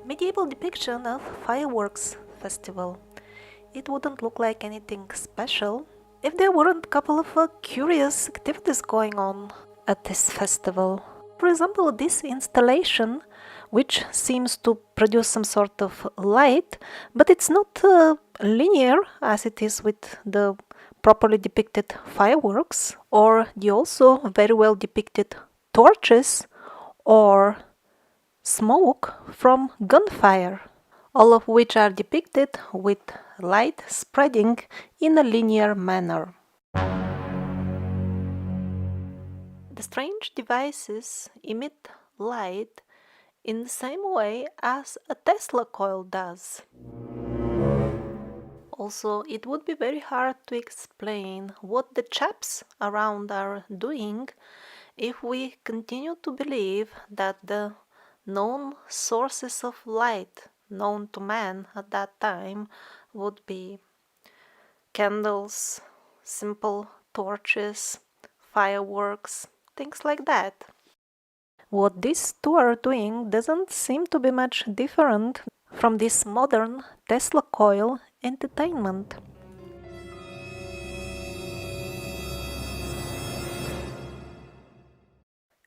Medieval depiction of fireworks festival. It wouldn't look like anything special if there weren't a couple of curious activities going on at this festival. For example, this installation, which seems to produce some sort of light, but it's not linear as it is with the properly depicted fireworks, or the also very well depicted torches or smoke from gunfire, all of which are depicted with light spreading in a linear manner. The strange devices emit light in the same way as a Tesla coil does. Also, it would be very hard to explain what the chaps around are doing if we continue to believe that the known sources of light known to man at that time would be candles, simple torches, fireworks, things like that. What these two are doing doesn't seem to be much different from this modern Tesla coil entertainment.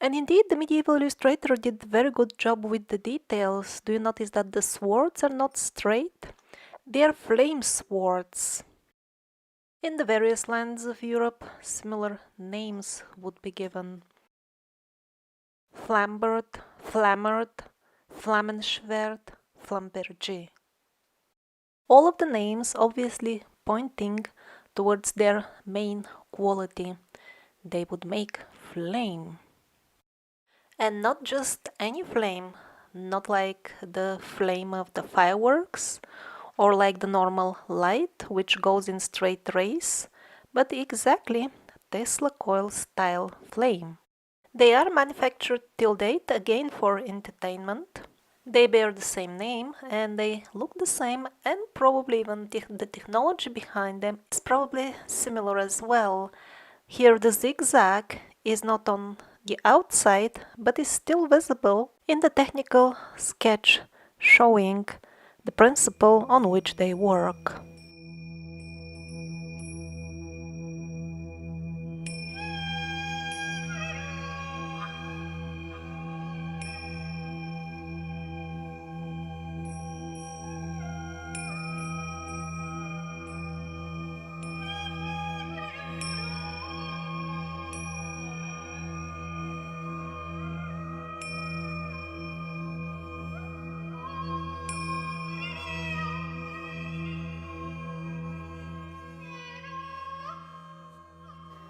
And indeed, the medieval illustrator did a very good job with the details. Do you notice that the swords are not straight? They are flame swords. In the various lands of Europe, similar names would be given. Flambert, Flammert, Flammenschwert, Flamberger. All of the names obviously pointing towards their main quality. They would make flame. And not just any flame, not like the flame of the fireworks or like the normal light which goes in straight rays, but exactly Tesla coil style flame. They are manufactured till date again for entertainment. They bear the same name and they look the same, and probably even the technology behind them is probably similar as well. Here the zigzag is not on the outside, but is still visible in the technical sketch showing the principle on which they work.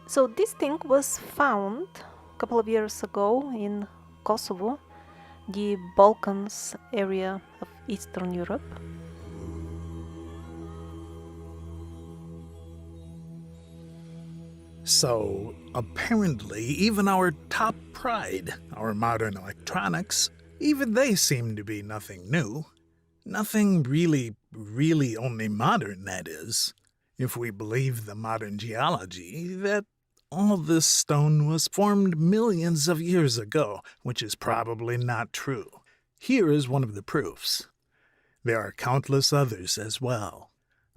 So this thing was found a couple of years ago in Kosovo, the Balkans area of Eastern Europe. So, apparently, even our top pride, our modern electronics, even they seem to be nothing new. Nothing really only modern, that is. If we believe the modern geology, that all this stone was formed millions of years ago, which is probably not true. Here is one of the proofs. There are countless others as well.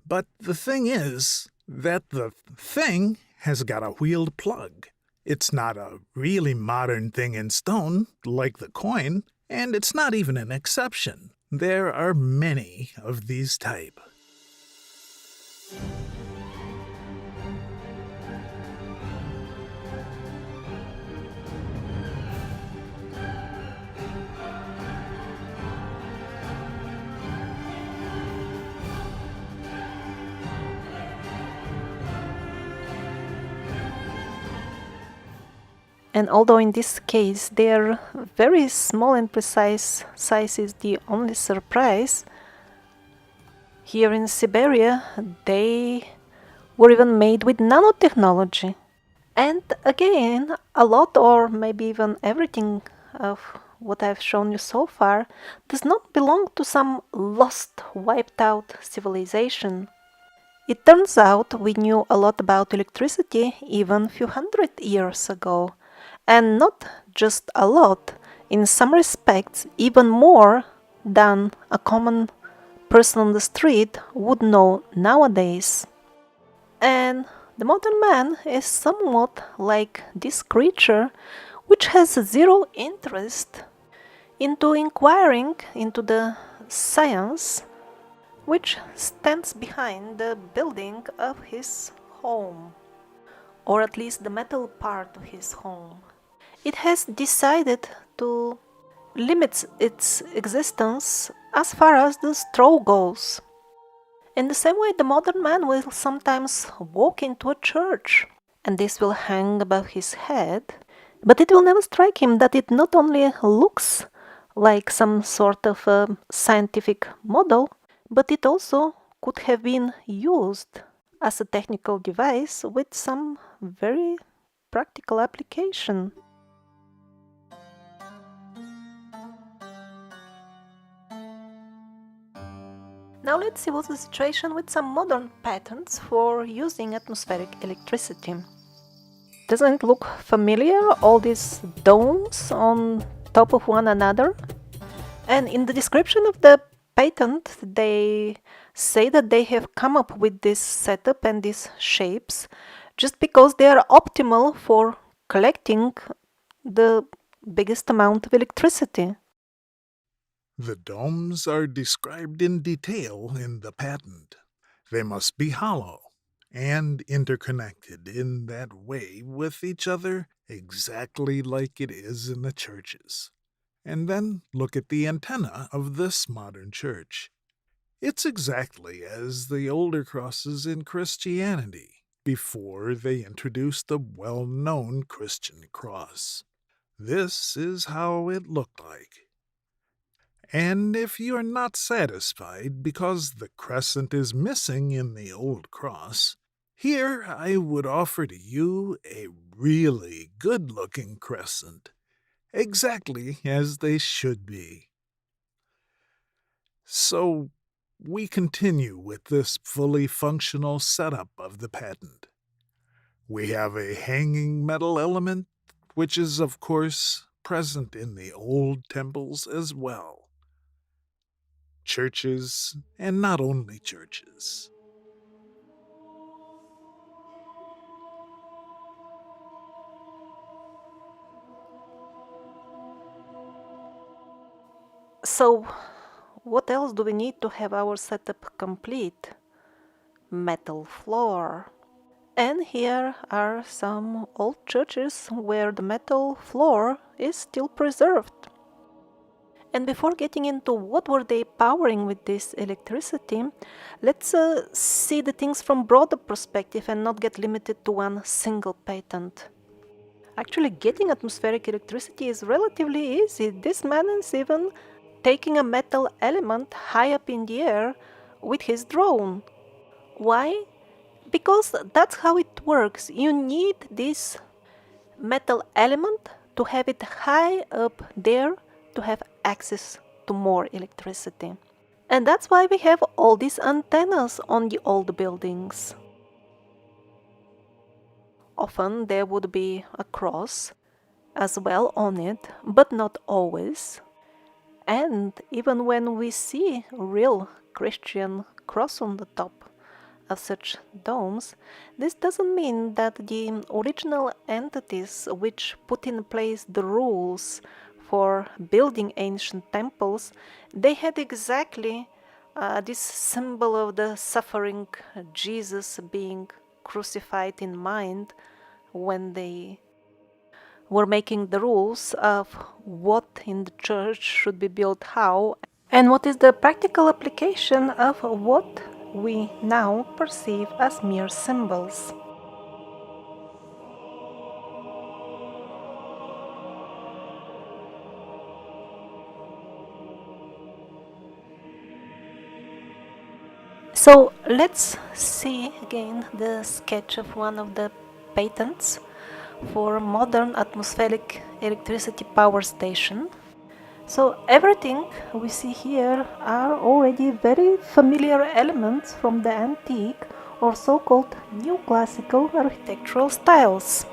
But the thing is that the thing has got a wheeled plug. It's not a really modern thing in stone, like the coin, and it's not even an exception. There are many of these type. And although in this case their very small and precise size is the only surprise, here in Siberia they were even made with nanotechnology. And again, a lot or maybe even everything of what I've shown you so far does not belong to some lost, wiped out civilization. It turns out we knew a lot about electricity even a few hundred years ago. And not just a lot, in some respects even more than a common person on the street would know nowadays. And the modern man is somewhat like this creature which has zero interest into inquiring into the science which stands behind the building of his home, or at least the metal part of his home. It has decided to limit its existence as far as the straw goes. In the same way, the modern man will sometimes walk into a church, and this will hang above his head, but it will never strike him that it not only looks like some sort of a scientific model, but it also could have been used as a technical device with some very practical application. Now let's see what's the situation with some modern patents for using atmospheric electricity. Doesn't it look familiar, all these domes on top of one another? And in the description of the patent, they say that they have come up with this setup and these shapes just because they are optimal for collecting the biggest amount of electricity. The domes are described in detail in the patent. They must be hollow and interconnected in that way with each other exactly like it is in the churches. And then look at the antenna of this modern church. It's exactly as the older crosses in Christianity, before they introduced the well known Christian cross. This is how it looked like. And if you are not satisfied because the crescent is missing in the old cross, here I would offer to you a really good looking crescent, exactly as they should be. So, we continue with this fully functional setup of the patent. We have a hanging metal element, which is, of course, present in the old temples as well. Churches, and not only churches. So, what else do we need to have our setup complete? Metal floor. And here are some old churches where the metal floor is still preserved. And before getting into what were they powering with this electricity, let's see the things from broader perspective and not get limited to one single patent. Actually, getting atmospheric electricity is relatively easy. This man is even taking a metal element high up in the air with his drone. Why? Because that's how it works. You need this metal element to have it high up there to have access to more electricity. And that's why we have all these antennas on the old buildings. Often there would be a cross as well on it, but not always. And even when we see a real Christian cross on the top of such domes, this doesn't mean that the original entities which put in place the rules for building ancient temples, they had exactly this symbol of the suffering Jesus being crucified in mind when they were making the rules of what in the church should be built how, and what is the practical application of what we now perceive as mere symbols. So let's see again the sketch of one of the patents for modern atmospheric electricity power station. So everything we see here are already very familiar elements from the antique or so-called neoclassical architectural styles.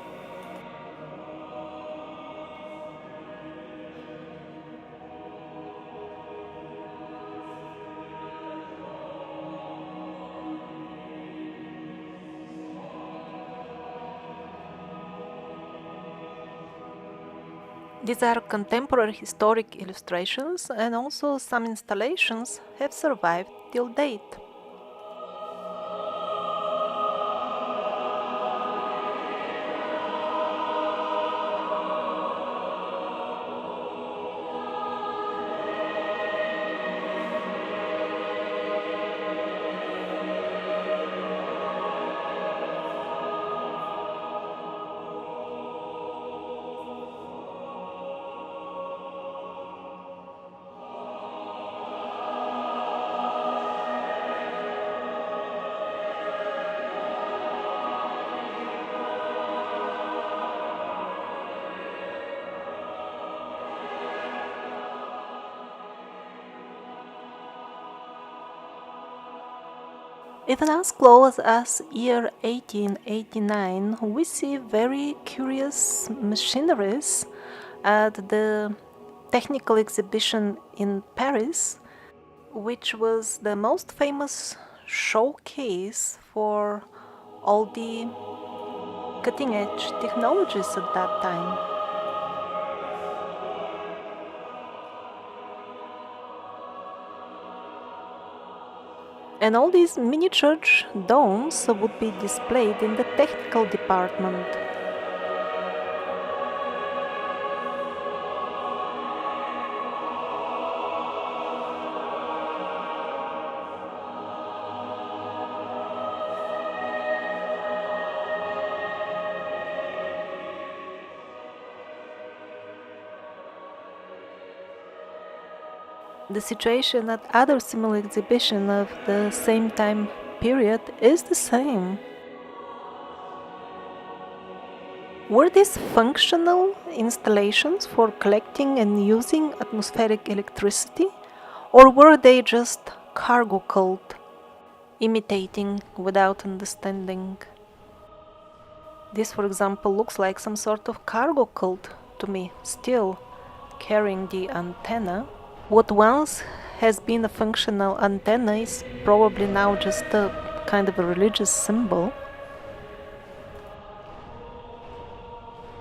These are contemporary historic illustrations, and also some installations have survived till date. Even as close as year 1889, we see very curious machineries at the technical exhibition in Paris, which was the most famous showcase for all the cutting edge technologies at that time. And all these miniature domes would be displayed in the technical department. The situation at other similar exhibitions of the same time period is the same. Were these functional installations for collecting and using atmospheric electricity, or were they just cargo cult, imitating without understanding? This, for example, looks like some sort of cargo cult to me, still carrying the antenna. What once has been a functional antenna is probably now just a kind of a religious symbol.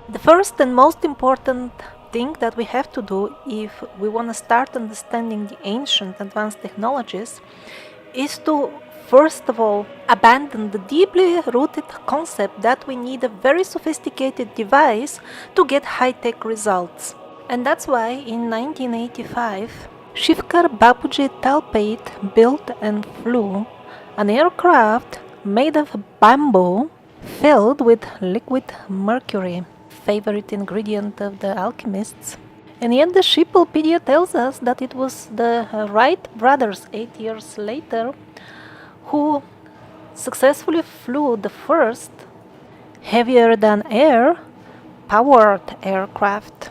The first and most important thing that we have to do if we want to start understanding the ancient advanced technologies is to first of all abandon the deeply rooted concept that we need a very sophisticated device to get high-tech results. And that's why in 1985, Shivkar Bapuji Talpate built and flew an aircraft made of bamboo filled with liquid mercury, favorite ingredient of the alchemists. And yet the Shippepedia tells us that it was the Wright brothers 8 years later who successfully flew the first heavier than air powered aircraft.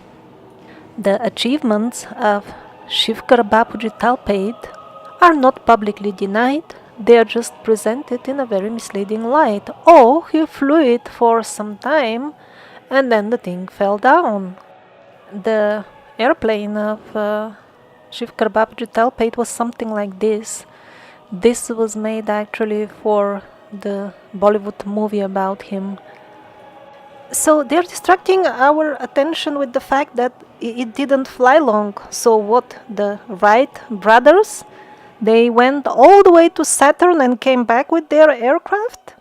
The achievements of Shivkar Bapuji Talpate are not publicly denied, they are just presented in a very misleading light. Oh, he flew it for some time and then the thing fell down. The airplane of Shivkar Bapuji Talpate was something like this. This was made actually for the Bollywood movie about him. So they're distracting our attention with the fact that it didn't fly long. So what, the Wright brothers, they went all the way to Saturn and came back with their aircraft?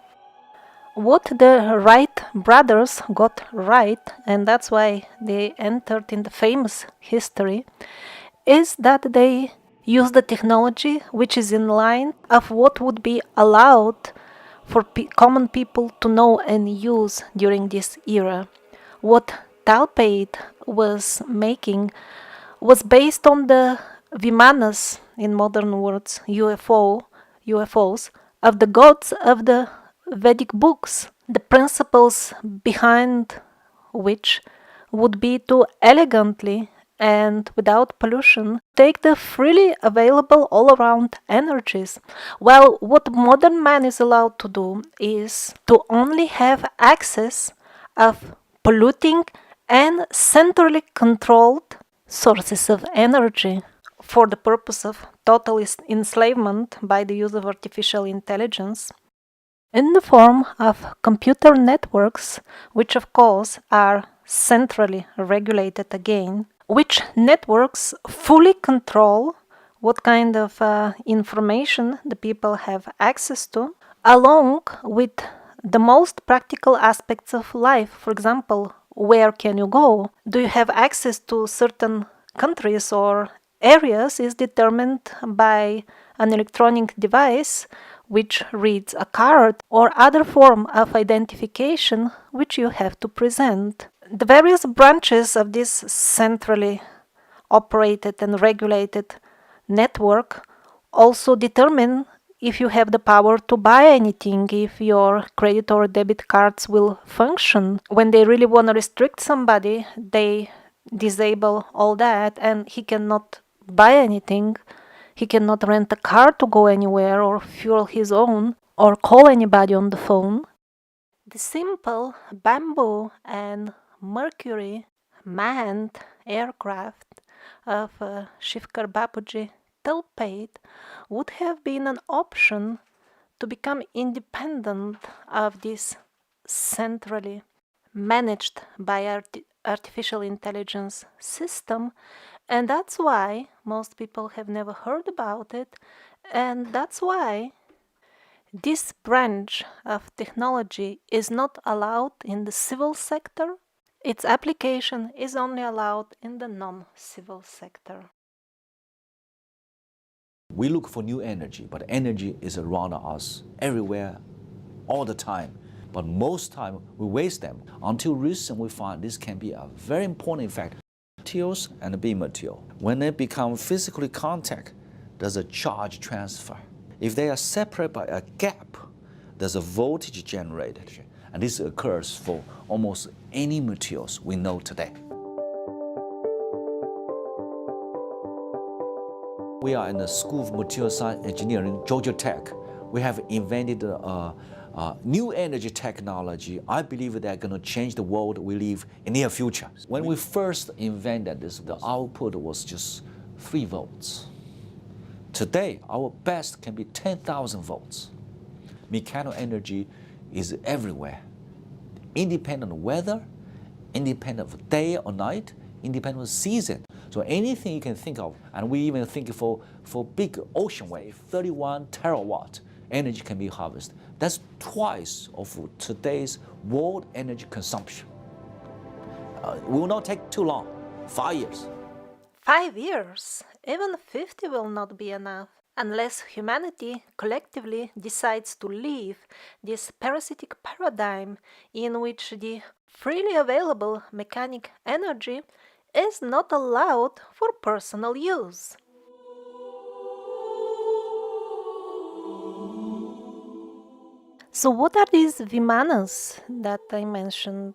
What the Wright brothers got right, and that's why they entered in the famous history, is that they used the technology which is in line of what would be allowed for common people to know and use during this era. What Talpate was making was based on the Vimanas, in modern words, UFOs, of the gods of the Vedic books, the principles behind which would be to elegantly and without pollution take the freely available all-around energies, while what modern man is allowed to do is to only have access of polluting and centrally controlled sources of energy for the purpose of total enslavement by the use of artificial intelligence in the form of computer networks, which of course are centrally regulated again, which networks fully control what kind of information the people have access to, along with the most practical aspects of life. For example, where can you go? Do you have access to certain countries or areas is determined by an electronic device which reads a card or other form of identification which you have to present. The various branches of this centrally operated and regulated network also determine if you have the power to buy anything, if your credit or debit cards will function. When they really want to restrict somebody, they disable all that and he cannot buy anything. He cannot rent a car to go anywhere or fuel his own or call anybody on the phone. The simple bamboo and mercury manned aircraft of Shivkar Bapuji Tilpate would have been an option to become independent of this centrally managed by artificial intelligence system, and that's why most people have never heard about it, and that's why this branch of technology is not allowed in the civil sector. Its application is only allowed in the non-civil sector. We look for new energy, but energy is around us everywhere, all the time. But most time we waste them. Until recently we find this can be a very important effect. Materials and beam material. When they become physically contact, there's a charge transfer. If they are separated by a gap, there's a voltage generated. And this occurs for almost any materials we know today. We are in the School of Material Science Engineering, Georgia Tech. We have invented a new energy technology. I believe they're going to change the world we live in the near future. When we first invented this, the output was just 3 volts. Today, our best can be 10,000 volts. Mechanical energy is everywhere, independent of weather, independent of day or night, independent of season. So anything you can think of, and we even think for big ocean wave, 31 terawatt energy can be harvested. That's twice of today's world energy consumption. It will not take too long, 5 years. 5 years, even 50 will not be enough, unless humanity collectively decides to leave this parasitic paradigm in which the freely available mechanic energy is not allowed for personal use. So what are these Vimanas that I mentioned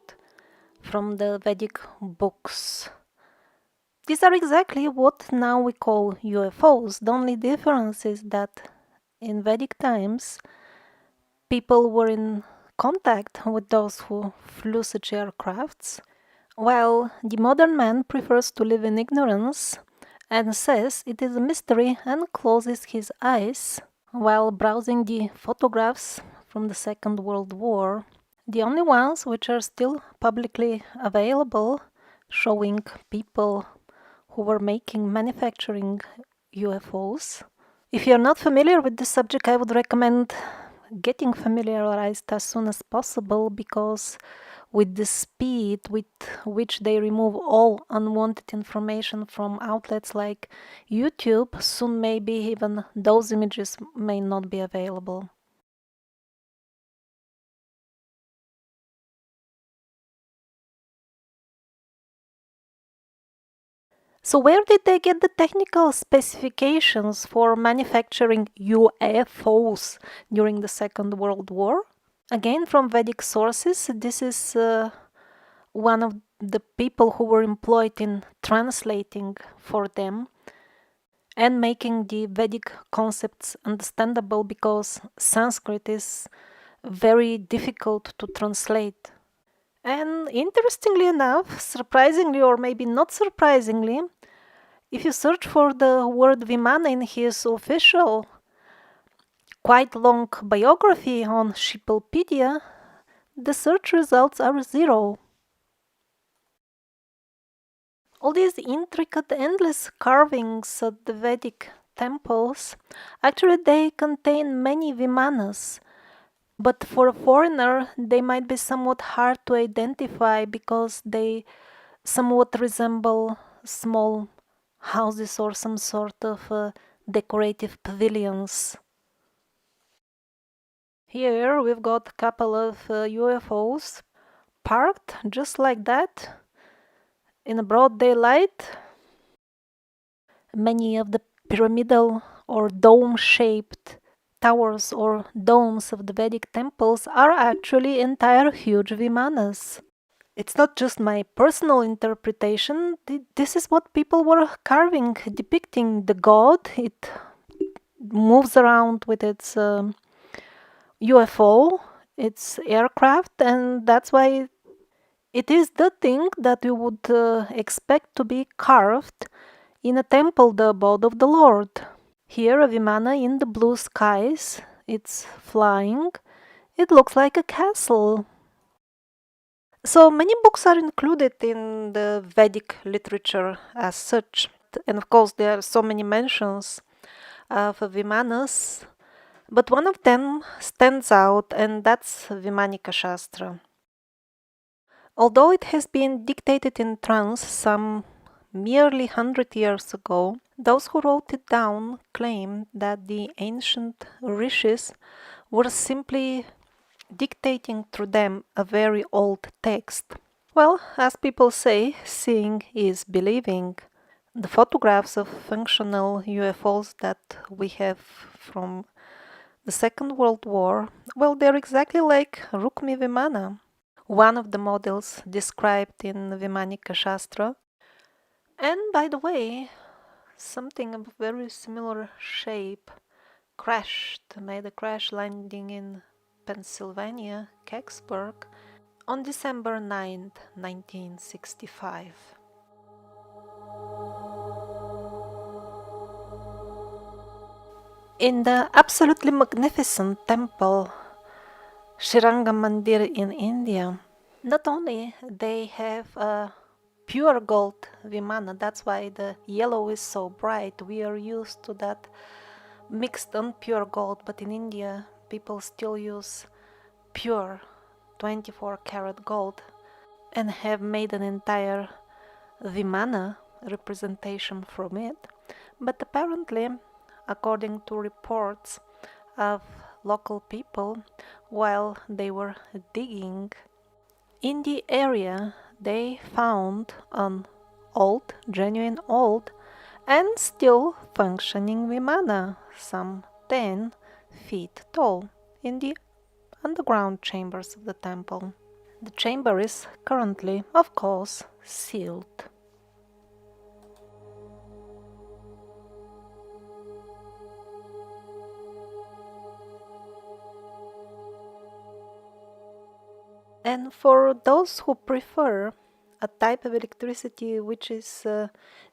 from the Vedic books? These are exactly what now we call UFOs. The only difference is that in Vedic times, people were in contact with those who flew such aircrafts, while the modern man prefers to live in ignorance and says it is a mystery and closes his eyes while browsing the photographs from the Second World War. The only ones which are still publicly available showing people who were manufacturing UFOs. If you're not familiar with this subject, I would recommend getting familiarized as soon as possible, because with the speed with which they remove all unwanted information from outlets like YouTube, soon maybe even those images may not be available. So where did they get the technical specifications for manufacturing UFOs during the Second World War? Again, from Vedic sources, this is one of the people who were employed in translating for them and making the Vedic concepts understandable, because Sanskrit is very difficult to translate. And interestingly enough, surprisingly or maybe not surprisingly, if you search for the word Vimana in his official, quite long biography on Shiplepedia, the search results are 0. All these intricate, endless carvings at the Vedic temples, actually they contain many vimanas, but for a foreigner they might be somewhat hard to identify because they somewhat resemble small houses or some sort of decorative pavilions. Here we've got a couple of UFOs parked just like that in a broad daylight. Many of the pyramidal or dome-shaped towers or domes of the Vedic temples are actually entire huge vimanas. It's not just my personal interpretation, this is what people were carving, depicting the god. It moves around with its UFO, its aircraft, and that's why it is the thing that you would expect to be carved in a temple, the abode of the Lord. Here, a Vimana in the blue skies, it's flying. It looks like a castle. So many books are included in the Vedic literature as such. And of course, there are so many mentions of Vimanas, but one of them stands out, and that's Vimanika Shastra. Although it has been dictated in trance some merely 100 years ago, those who wrote it down claim that the ancient rishis were simply dictating through them a very old text. Well, as people say, seeing is believing. The photographs of functional UFOs that we have from the Second World War, well, they're exactly like Rukmi Vimana, one of the models described in Vimanika Shastra. And by the way, something of very similar shape made a crash landing in Pennsylvania, Kecksburg, on December 9th, 1965. In the absolutely magnificent temple Sriranga Mandir in India, not only they have a pure gold Vimana, that's why the yellow is so bright. We are used to that mixed and pure gold, but in India people still use pure 24 karat gold and have made an entire Vimana representation from it. But apparently, according to reports of local people, while they were digging in the area, they found an old, genuine old, and still functioning Vimana, some 10 feet tall, in the underground chambers of the temple. The chamber is currently, of course, sealed. And for those who prefer a type of electricity which is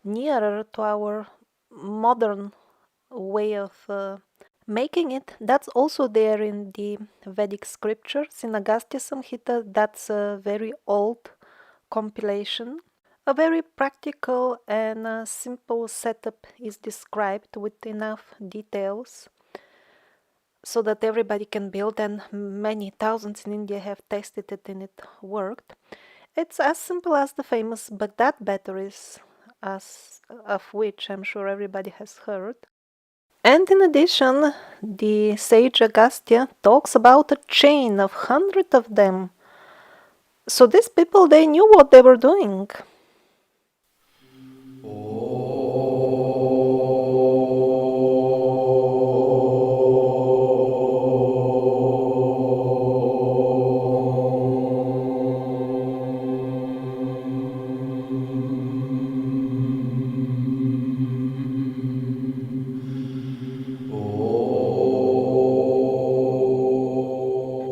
nearer to our modern way of making it, that's also there in the Vedic scriptures. In Agastya Samhita, that's a very old compilation. A very practical and simple setup is described with enough details so that everybody can build, and many thousands in India have tested it and it worked. It's as simple as the famous Baghdad batteries, of which I'm sure everybody has heard. And in addition, the sage Agastya talks about a chain of hundreds of them. So these people, they knew what they were doing.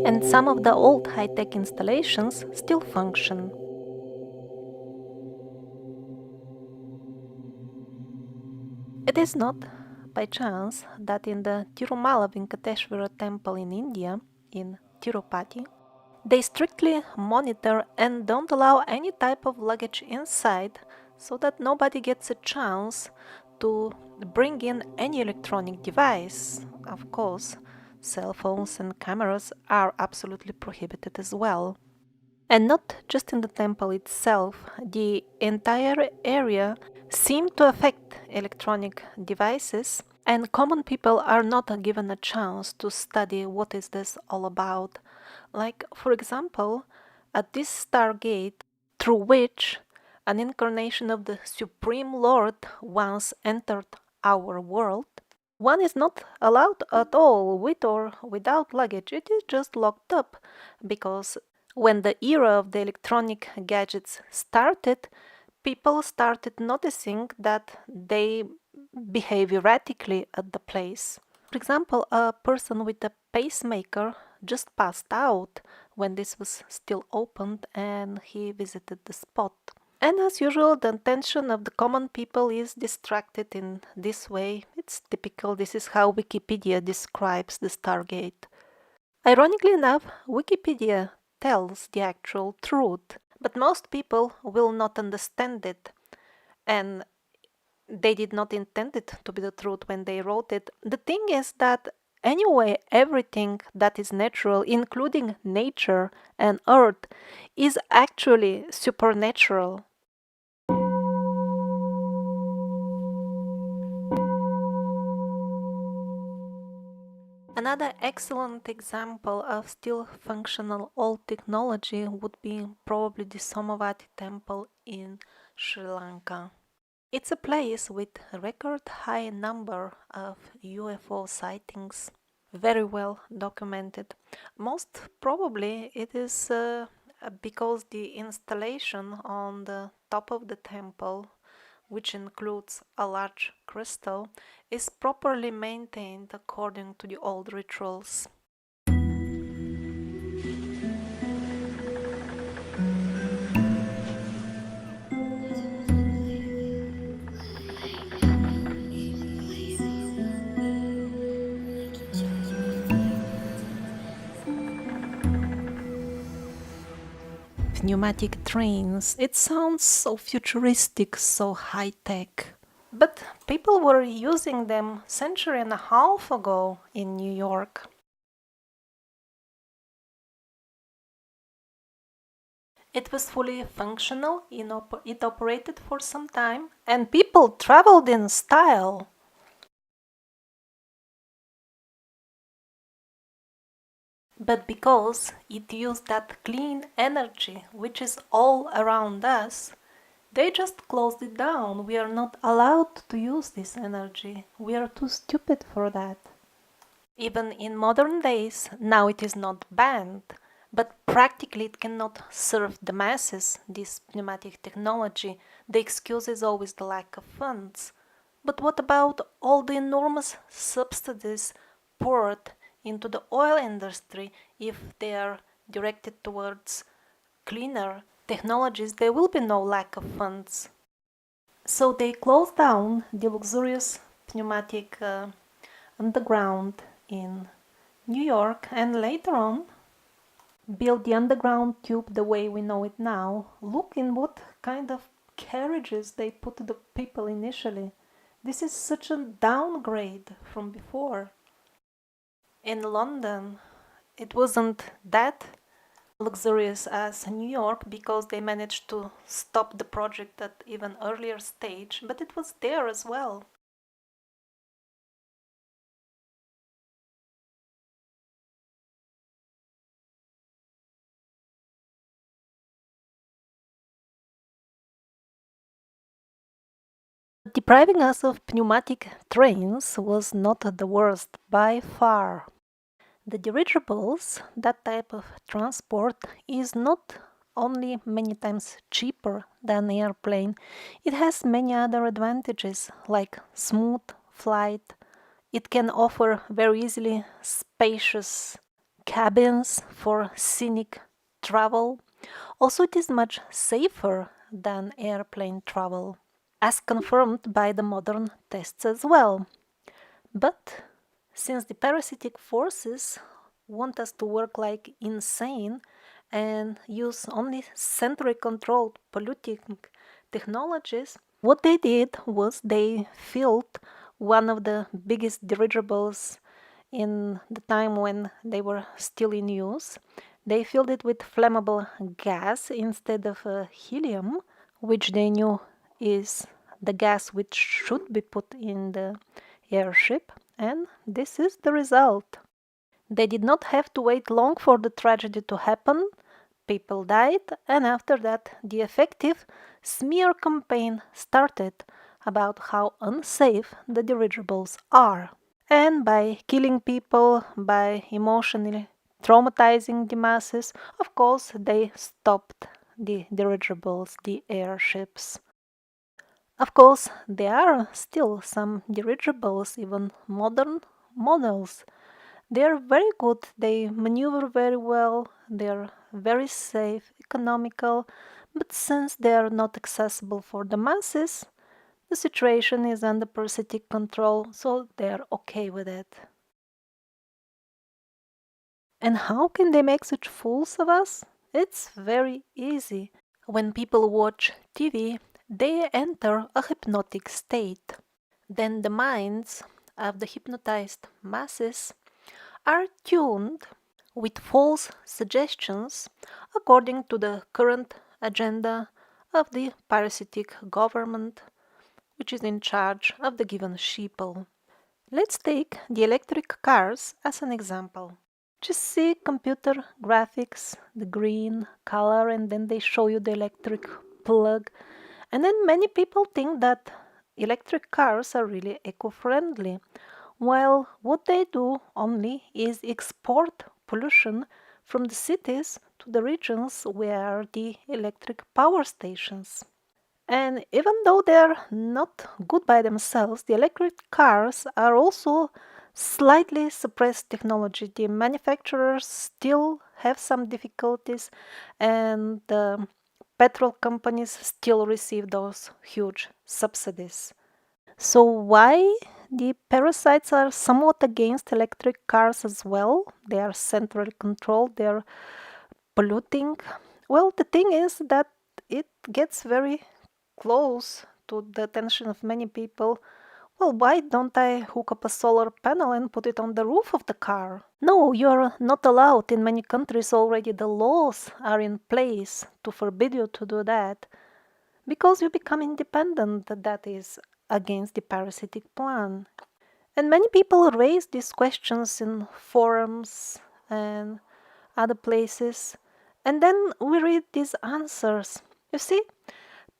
And some of the old high-tech installations still function. It is not by chance that in the Tirumala Venkateshwara temple in India, in Tirupati, they strictly monitor and don't allow any type of luggage inside so that nobody gets a chance to bring in any electronic device. Of course, cell phones and cameras are absolutely prohibited as well. And not just in the temple itself, the entire area seemed to affect electronic devices, and common people are not given a chance to study what is this all about. Like, for example, at this Stargate, through which an incarnation of the Supreme Lord once entered our world, one is not allowed at all with or without luggage. It is just locked up because when the era of the electronic gadgets started, people started noticing that they behave erratically at the place. For example, a person with a pacemaker just passed out when this was still opened and he visited the spot. And as usual, the attention of the common people is distracted in this way. It's typical, this is how Wikipedia describes the Stargate. Ironically enough, Wikipedia tells the actual truth, but most people will not understand it, and they did not intend it to be the truth when they wrote it. The thing is that anyway, everything that is natural, including nature and earth, is actually supernatural. Another excellent example of still functional old technology would be probably the Somavati temple in Sri Lanka. It's a place with a record high number of UFO sightings, very well documented. Most probably it is because the installation on the top of the temple, which includes a large crystal, is properly maintained according to the old rituals. Pneumatic trains. It sounds so futuristic, so high tech. But people were using them century and a half ago in New York. It was fully functional, it operated for some time, and people traveled in style. But because it used that clean energy which is all around us, they just closed it down. We are not allowed to use this energy. We are too stupid for that. Even in modern days, now it is not banned, but practically it cannot serve the masses, this pneumatic technology. The excuse is always the lack of funds. But what about all the enormous subsidies poured into the oil industry? If they are directed towards cleaner technologies, there will be no lack of funds. So they closed down the luxurious pneumatic underground in New York, and later on built the underground tube the way we know it now. Look in what kind of carriages they put the people initially. This is such a downgrade from before. In London, it wasn't that luxurious as New York because they managed to stop the project at even earlier stage, but it was there as well. Depriving us of pneumatic trains was not the worst by far. The dirigibles, that type of transport, is not only many times cheaper than airplane, it has many other advantages like smooth flight. It can offer very easily spacious cabins for scenic travel. Also, it is much safer than airplane travel, as confirmed by the modern tests as well. But since the parasitic forces want us to work like insane and use only centrally controlled polluting technologies, what they did was they filled one of the biggest dirigibles in the time when they were still in use. They filled it with flammable gas instead of helium, which they knew is the gas which should be put in the airship, and this is the result. They did not have to wait long for the tragedy to happen. People died, and after that, the effective smear campaign started about how unsafe the dirigibles are. And by killing people, by emotionally traumatizing the masses, of course, they stopped the dirigibles, the airships. Of course, there are still some dirigibles, even modern models. They're very good, they maneuver very well, they're very safe, economical, but since they're not accessible for the masses, the situation is under parasitic control, so they're okay with it. And how can they make such fools of us? It's very easy. When people watch TV, they enter a hypnotic state. Then the minds of the hypnotized masses are tuned with false suggestions according to the current agenda of the parasitic government which is in charge of the given sheeple. Let's take the electric cars as an example. Just see computer graphics, the green color, and then they show you the electric plug. And then many people think that electric cars are really eco-friendly, while what they do only is export pollution from the cities to the regions where the electric power stations. And even though they're not good by themselves, the electric cars are also slightly suppressed technology. The manufacturers still have some difficulties, and the petrol companies still receive those huge subsidies. So, why the parasites are somewhat against electric cars as well? They are centrally controlled, they are polluting. Well, the thing is that it gets very close to the attention of many people. Well, why don't I hook up a solar panel and put it on the roof of the car? No, you're not allowed. In many countries already the laws are in place to forbid you to do that. Because you become independent, that is against the parasitic plan. And many people raise these questions in forums and other places. And then we read these answers. You see,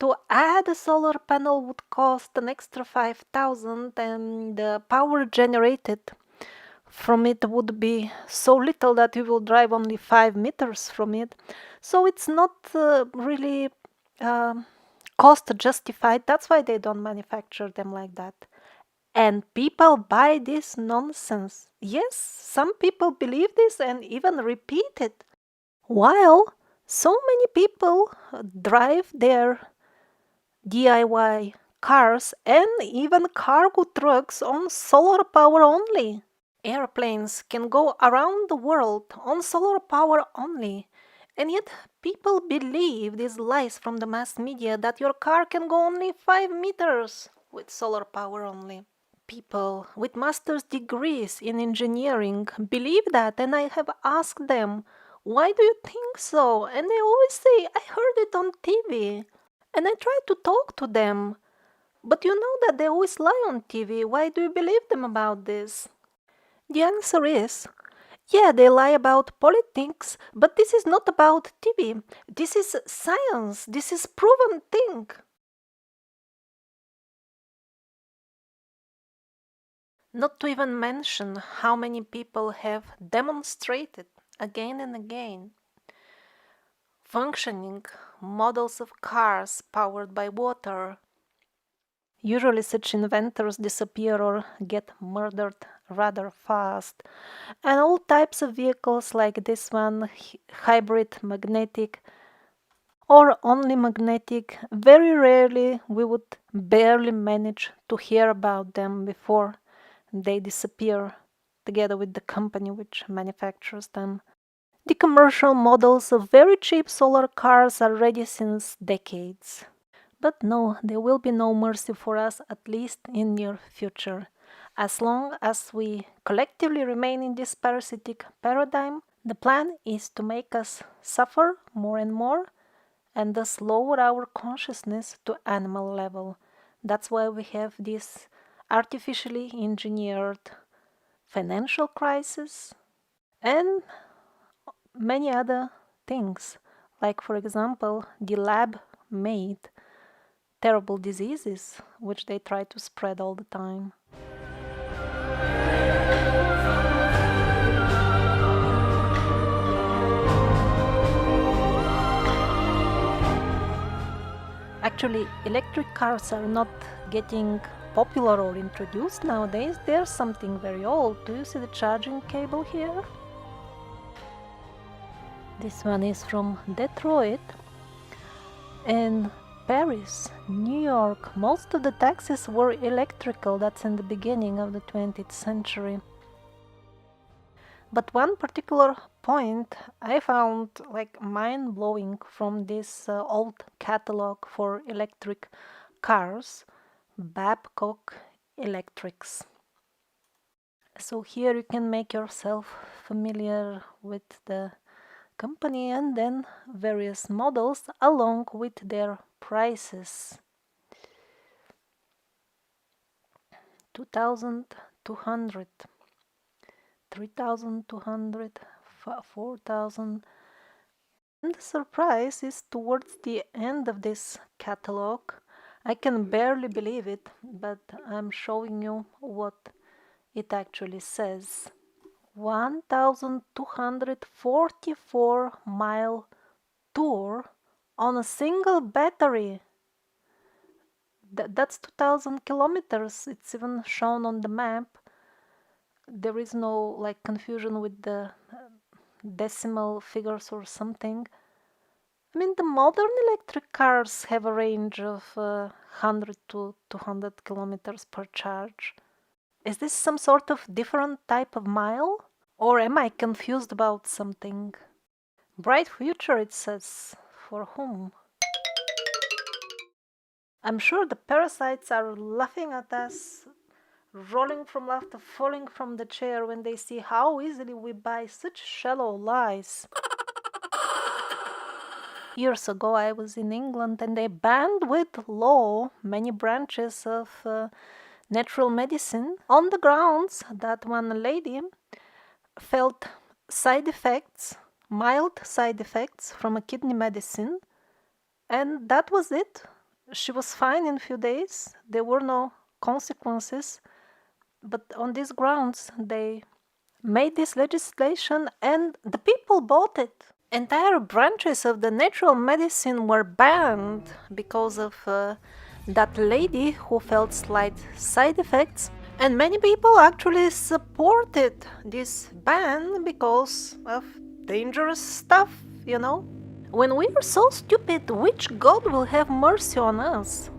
to add a solar panel would cost an extra 5,000 and the power generated from it would be so little that you will drive only 5 meters from it. So it's not really cost justified. That's why they don't manufacture them like that. And people buy this nonsense. Yes, some people believe this and even repeat it. While so many people drive their DIY cars and even cargo trucks on solar power only. Airplanes can go around the world on solar power only. And yet people believe these lies from the mass media that your car can go only 5 meters with solar power only. People with master's degrees in engineering believe that, and I have asked them, why do you think so? And they always say, I heard it on TV. And I try to talk to them. But you know that they always lie on TV. Why do you believe them about this? The answer is, yeah, they lie about politics, but this is not about TV. This is science. This is proven thing. Not to even mention how many people have demonstrated again and again functioning models of cars powered by water. Usually such inventors disappear or get murdered rather fast. And all types of vehicles like this one, hybrid, magnetic, or only magnetic, very rarely we would barely manage to hear about them before they disappear together with the company which manufactures them. The commercial models of very cheap solar cars are ready since decades. But no, there will be no mercy for us, at least in near future. As long as we collectively remain in this parasitic paradigm, the plan is to make us suffer more and more and thus lower our consciousness to animal level. That's why we have this artificially engineered financial crisis and many other things, like, for example, the lab made terrible diseases which they try to spread all the time. Actually, electric cars are not getting popular or introduced nowadays. They're something very old. Do you see the charging cable here? This one is from Detroit and Paris, New York. Most of the taxis were electrical. That's in the beginning of the 20th century. But one particular point I found like mind-blowing from this old catalog for electric cars, Babcock Electrics. So here you can make yourself familiar with the company and then various models along with their prices. 2,200, 3,200, 4,000. And the surprise is towards the end of this catalog. I can barely believe it, but I'm showing you what it actually says. 1,244-mile tour on a single battery. That's 2,000 kilometers. It's even shown on the map. There is no like confusion with the decimal figures or something. I mean, the modern electric cars have a range of 100 to 200 kilometers per charge. Is this some sort of different type of mile? Or am I confused about something? Bright future, it says. For whom? I'm sure the parasites are laughing at us, rolling from laughter, falling from the chair when they see how easily we buy such shallow lies. Years ago I was in England and they banned with law many branches of natural medicine on the grounds that one lady felt side effects, mild side effects from a kidney medicine, and that was it. She was fine in a few days. There were no consequences. But on these grounds, they made this legislation and the people bought it. Entire branches of the natural medicine were banned because of that lady who felt slight side effects. And many people actually supported this ban because of dangerous stuff, you know? When we are so stupid, which God will have mercy on us?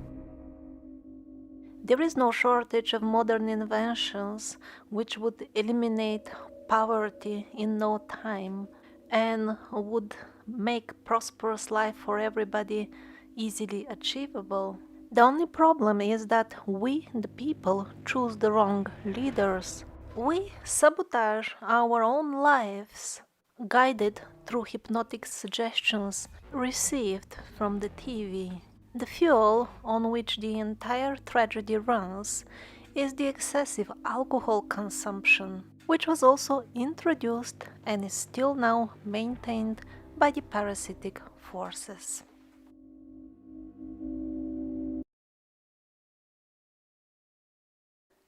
There is no shortage of modern inventions which would eliminate poverty in no time and would make prosperous life for everybody easily achievable. The only problem is that we, the people, choose the wrong leaders. We sabotage our own lives, guided through hypnotic suggestions received from the TV. The fuel on which the entire tragedy runs is the excessive alcohol consumption, which was also introduced and is still now maintained by the parasitic forces.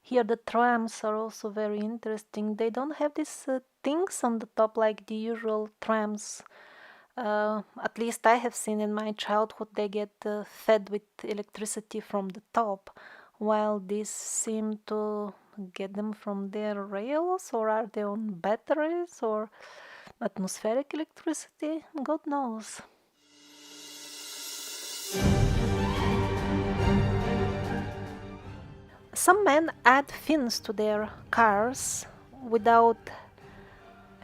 Here the trams are also very interesting. They don't have these things on the top like the usual trams. At least I have seen in my childhood they get fed with electricity from the top, while these seem to get them from their rails, or are they on batteries or atmospheric electricity? God knows. Some men add fins to their cars without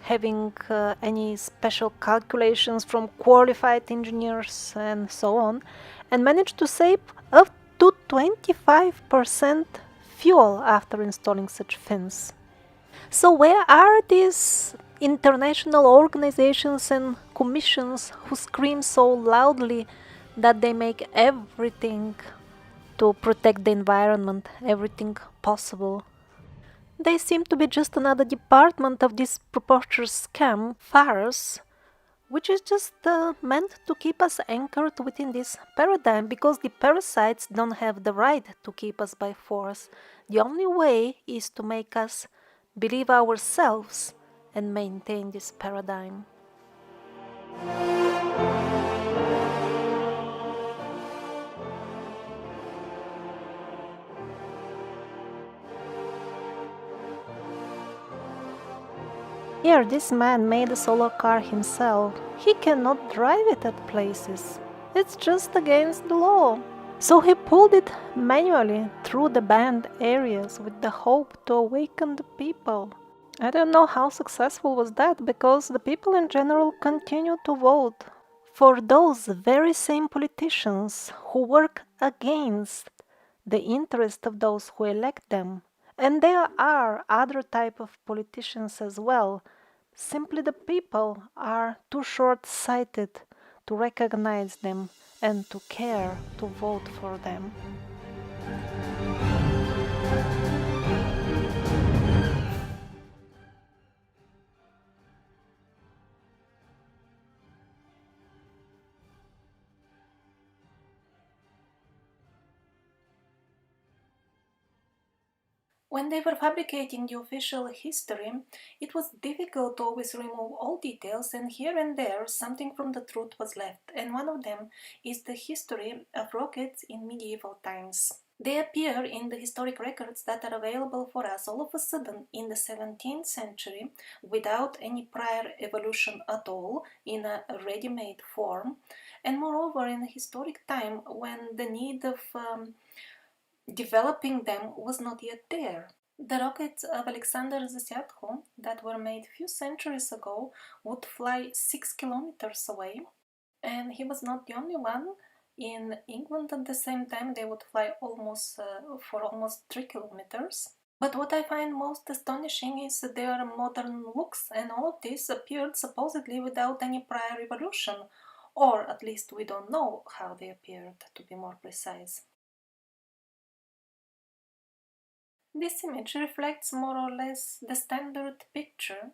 having any special calculations from qualified engineers and so on, and managed to save up to 25% fuel after installing such fins. So where are these international organizations and commissions who scream so loudly that they make everything to protect the environment, everything possible? They seem to be just another department of this preposterous scam, farce, which is just meant to keep us anchored within this paradigm, because the parasites don't have the right to keep us by force. The only way is to make us believe ourselves and maintain this paradigm. Here, this man made a solar car himself. He cannot drive it at places. It's just against the law. So he pulled it manually through the banned areas with the hope to awaken the people. I don't know how successful was that, because the people in general continue to vote for those very same politicians who work against the interest of those who elect them. And there are other type of politicians as well. Simply the people are too short-sighted to recognize them and to care to vote for them. When they were fabricating the official history, it was difficult to always remove all details, and here and there something from the truth was left, and one of them is the history of rockets in medieval times. They appear in the historic records that are available for us all of a sudden in the 17th century without any prior evolution at all, in a ready-made form, and moreover in a historic time when the need of developing them was not yet there. The rockets of Alexander Zasyatko that were made few centuries ago would fly 6 kilometers away, and he was not the only one. In England at the same time they would fly for almost 3 kilometers. But what I find most astonishing is their modern looks, and all of this appeared supposedly without any prior evolution, or at least we don't know how they appeared, to be more precise. This image reflects more or less the standard picture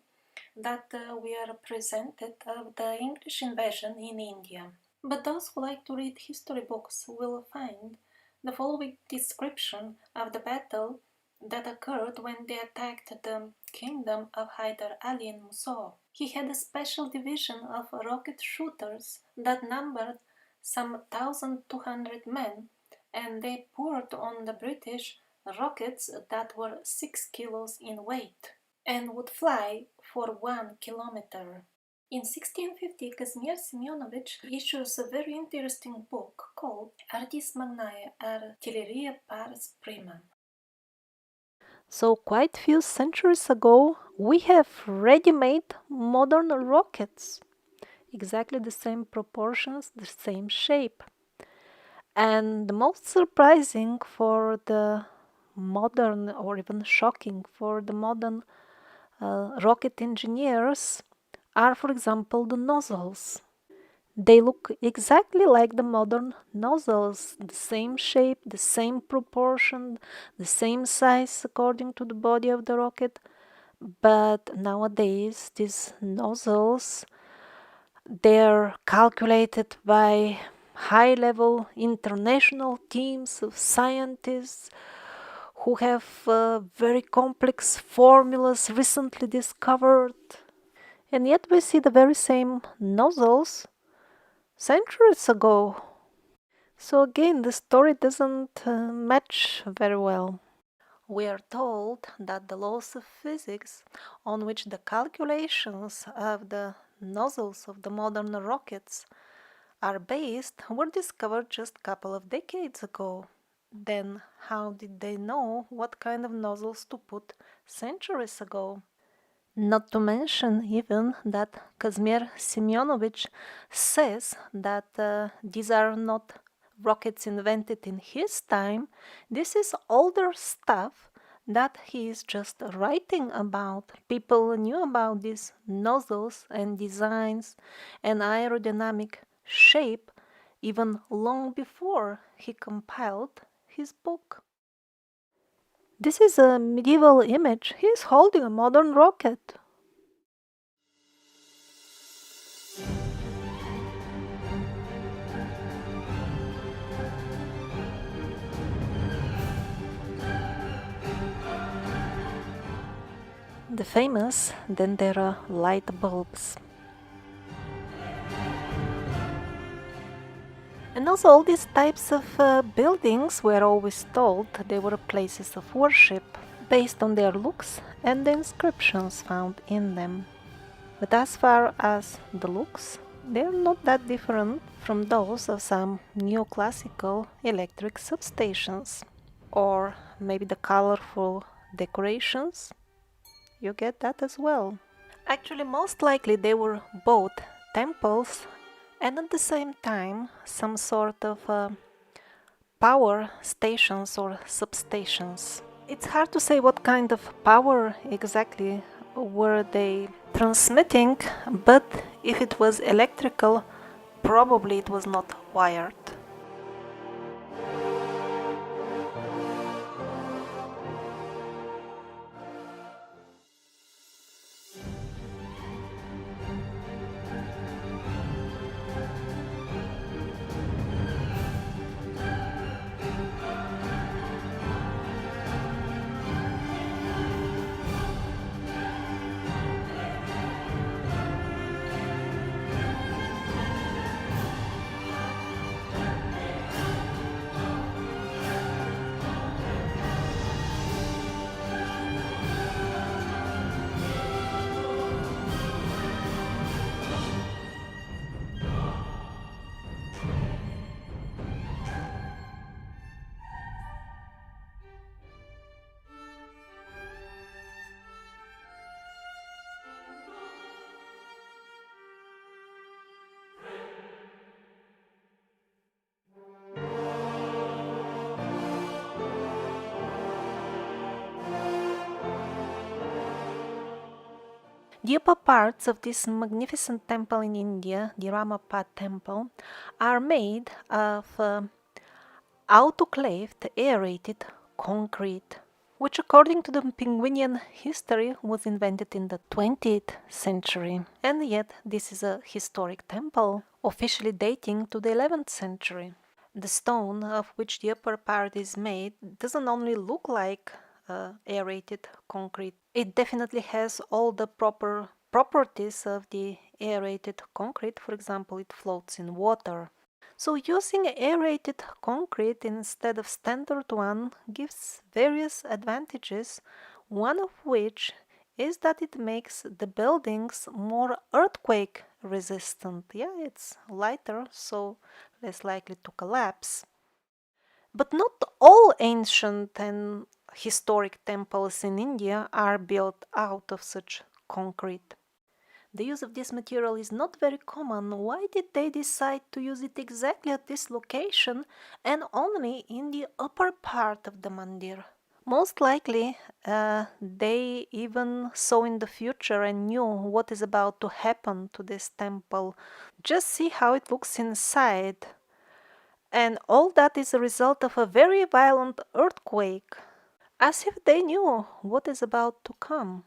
that we are presented of the English invasion in India. But those who like to read history books will find the following description of the battle that occurred when they attacked the kingdom of Hyder Ali in Mysore. He had a special division of rocket shooters that numbered some 1,200 men, and they poured on the British rockets that were 6 kilos in weight and would fly for 1 kilometer. In 1650, Kazimir Semyonovich issues a very interesting book called Artis Magnae Artilleria Pars Prima. So quite few centuries ago, we have ready-made modern rockets. Exactly the same proportions, the same shape. And the most surprising for the modern, or even shocking for the modern rocket engineers, are, for example, the nozzles. They look exactly like the modern nozzles, the same shape, the same proportion, the same size according to the body of the rocket. But nowadays, these nozzles, they're calculated by high-level international teams of scientists who have very complex formulas recently discovered. And yet we see the very same nozzles centuries ago. So again, the story doesn't match very well. We are told that the laws of physics on which the calculations of the nozzles of the modern rockets are based were discovered just a couple of decades ago. Then how did they know what kind of nozzles to put centuries ago? Not to mention even that Kazimir Semyonovich says that these are not rockets invented in his time. This is older stuff that he is just writing about. People knew about these nozzles and designs and aerodynamic shape even long before he compiled his book. This is a medieval image. He is holding a modern rocket. The famous Dendera light bulbs. And also all these types of buildings were always told they were places of worship based on their looks and the inscriptions found in them. But as far as the looks, they are not that different from those of some neoclassical electric substations. Or maybe the colorful decorations. You get that as well. Actually, most likely they were both temples and at the same time some sort of power stations or substations. It's hard to say what kind of power exactly were they transmitting, but if it was electrical, probably it was not wired. The upper parts of this magnificent temple in India, the Ramappa temple, are made of autoclaved aerated concrete, which according to the Penguinian history was invented in the 20th century. And yet this is a historic temple, officially dating to the 11th century. The stone of which the upper part is made doesn't only look like aerated concrete. It definitely has all the proper properties of the aerated concrete. For example, it floats in water. So using aerated concrete instead of standard one gives various advantages, one of which is that it makes the buildings more earthquake resistant. Yeah, it's lighter, so less likely to collapse. But not all ancient and historic temples in India are built out of such concrete. The use of this material is not very common. Why did they decide to use it exactly at this location and only in the upper part of the mandir? Most likely, they even saw in the future and knew what is about to happen to this temple. Just see how it looks inside. And all that is a result of a very violent earthquake, as if they knew what is about to come.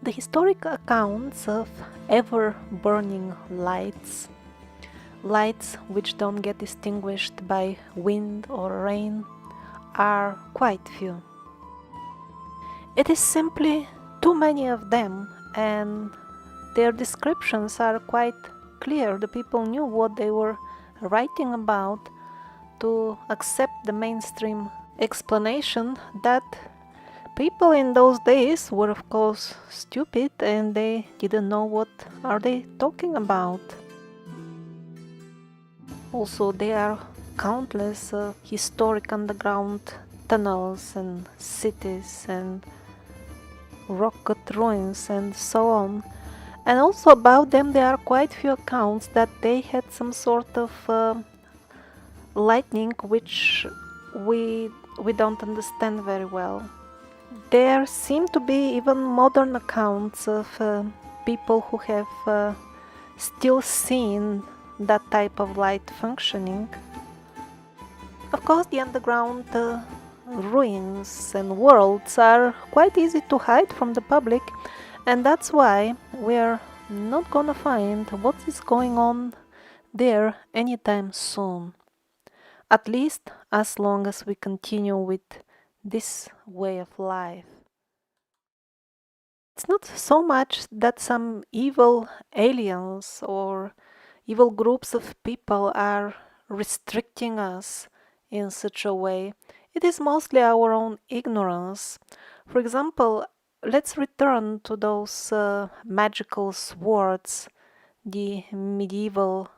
The historic accounts of ever-burning lights, lights which don't get extinguished by wind or rain, are quite few. It is simply too many of them, and their descriptions are quite clear. The people knew what they were writing about. To accept the mainstream explanation that people in those days were of course stupid and they didn't know what are they talking about. Also, there are countless historic underground tunnels and cities and rock ruins and so on. And also about them there are quite few accounts that they had some sort of lightning which we don't understand very well. There seem to be even modern accounts of people who have still seen that type of light functioning. Of course, the underground ruins and worlds are quite easy to hide from the public, and that's why we're not gonna find what is going on there anytime soon. At least as long as we continue with this way of life. It's not so much that some evil aliens or evil groups of people are restricting us in such a way. It is mostly our own ignorance. For example, let's return to those magical swords, the medieval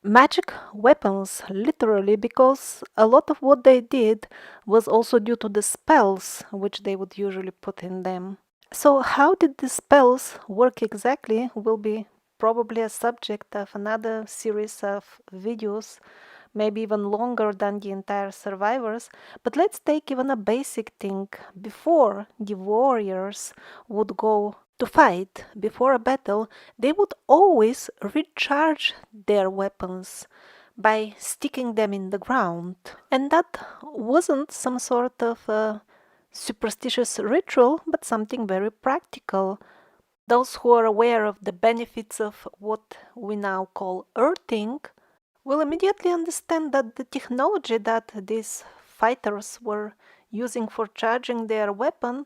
magic weapons, literally, because a lot of what they did was also due to the spells which they would usually put in them. So how did the spells work exactly will be probably a subject of another series of videos, maybe even longer than the entire survivors. But let's take even a basic thing. Before the warriors would go to fight, before a battle, they would always recharge their weapons by sticking them in the ground. And that wasn't some sort of superstitious ritual, but something very practical. Those who are aware of the benefits of what we now call earthing will immediately understand that the technology that these fighters were using for charging their weapon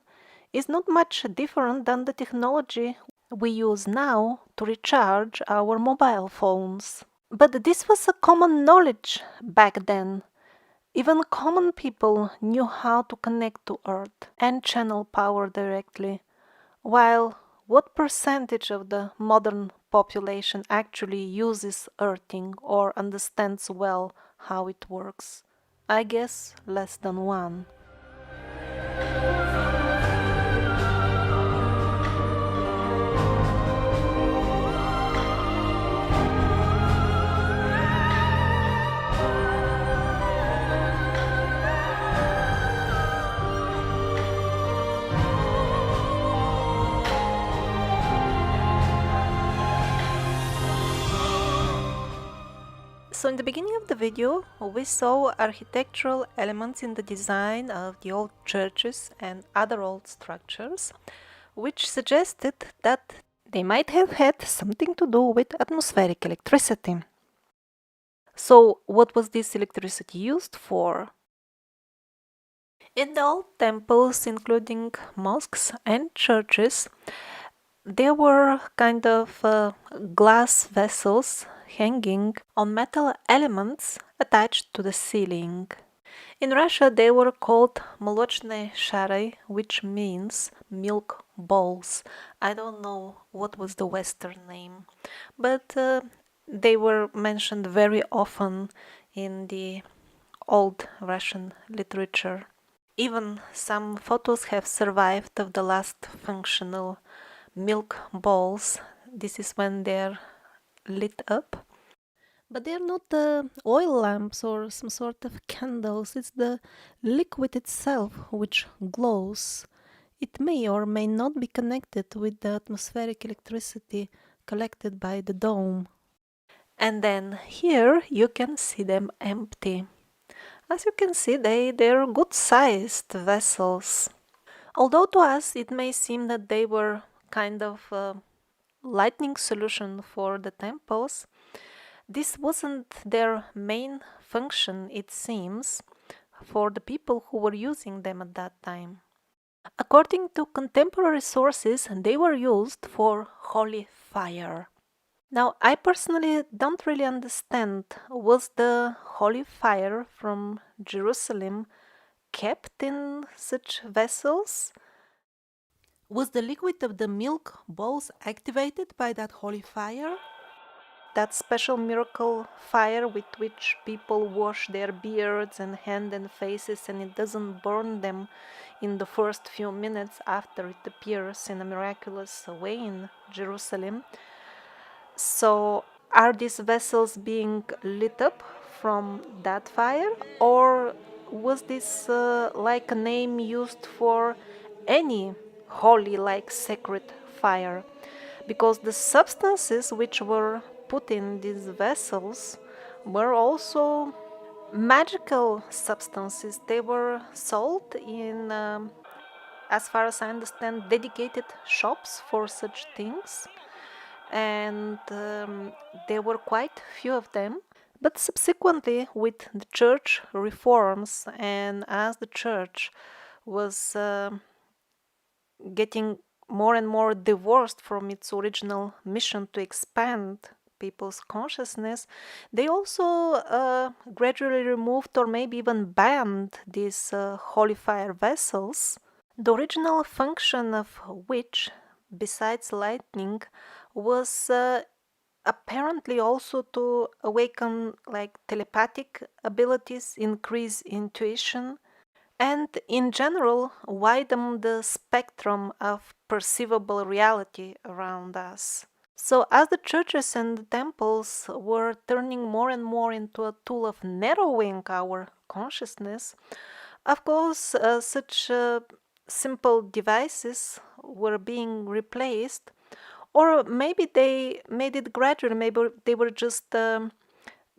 is not much different than the technology we use now to recharge our mobile phones. But this was a common knowledge back then. Even common people knew how to connect to Earth and channel power directly, while what percentage of the modern population actually uses earthing or understands well how it works? I guess less than one. So in the beginning of the video, we saw architectural elements in the design of the old churches and other old structures, which suggested that they might have had something to do with atmospheric electricity. So what was this electricity used for? In the old temples, including mosques and churches, there were kind of glass vessels hanging on metal elements attached to the ceiling. In Russia, they were called молочные шары, which means milk bowls. I don't know what was the Western name, but they were mentioned very often in the old Russian literature. Even some photos have survived of the last functional milk bowls. This is when they're lit up. But they're not oil lamps or some sort of candles. It's the liquid itself which glows. It may or may not be connected with the atmospheric electricity collected by the dome. And then here you can see them empty. As you can see, they're good-sized vessels. Although to us it may seem that they were kind of a lightning solution for the temples, this wasn't their main function, it seems, for the people who were using them at that time. According to contemporary sources, they were used for holy fire. Now, I personally don't really understand, was the holy fire from Jerusalem kept in such vessels? Was the liquid of the milk bowls activated by that holy fire? That special miracle fire with which people wash their beards and hands and faces, and it doesn't burn them in the first few minutes after it appears in a miraculous way in Jerusalem. So, are these vessels being lit up from that fire, or was this like a name used for any holy, like sacred fire? Because the substances which were put in these vessels were also magical substances. They were sold in, as far as I understand, dedicated shops for such things, and there were quite few of them. But subsequently, with the church reforms, and as the church was getting more and more divorced from its original mission to expand people's consciousness, they also gradually removed or maybe even banned these holy fire vessels, the original function of which, besides lightning, was apparently also to awaken like telepathic abilities, increase intuition, and in general widen the spectrum of perceivable reality around us. So, as the churches and the temples were turning more and more into a tool of narrowing our consciousness, of course, such simple devices were being replaced, or maybe they made it gradual, maybe they were just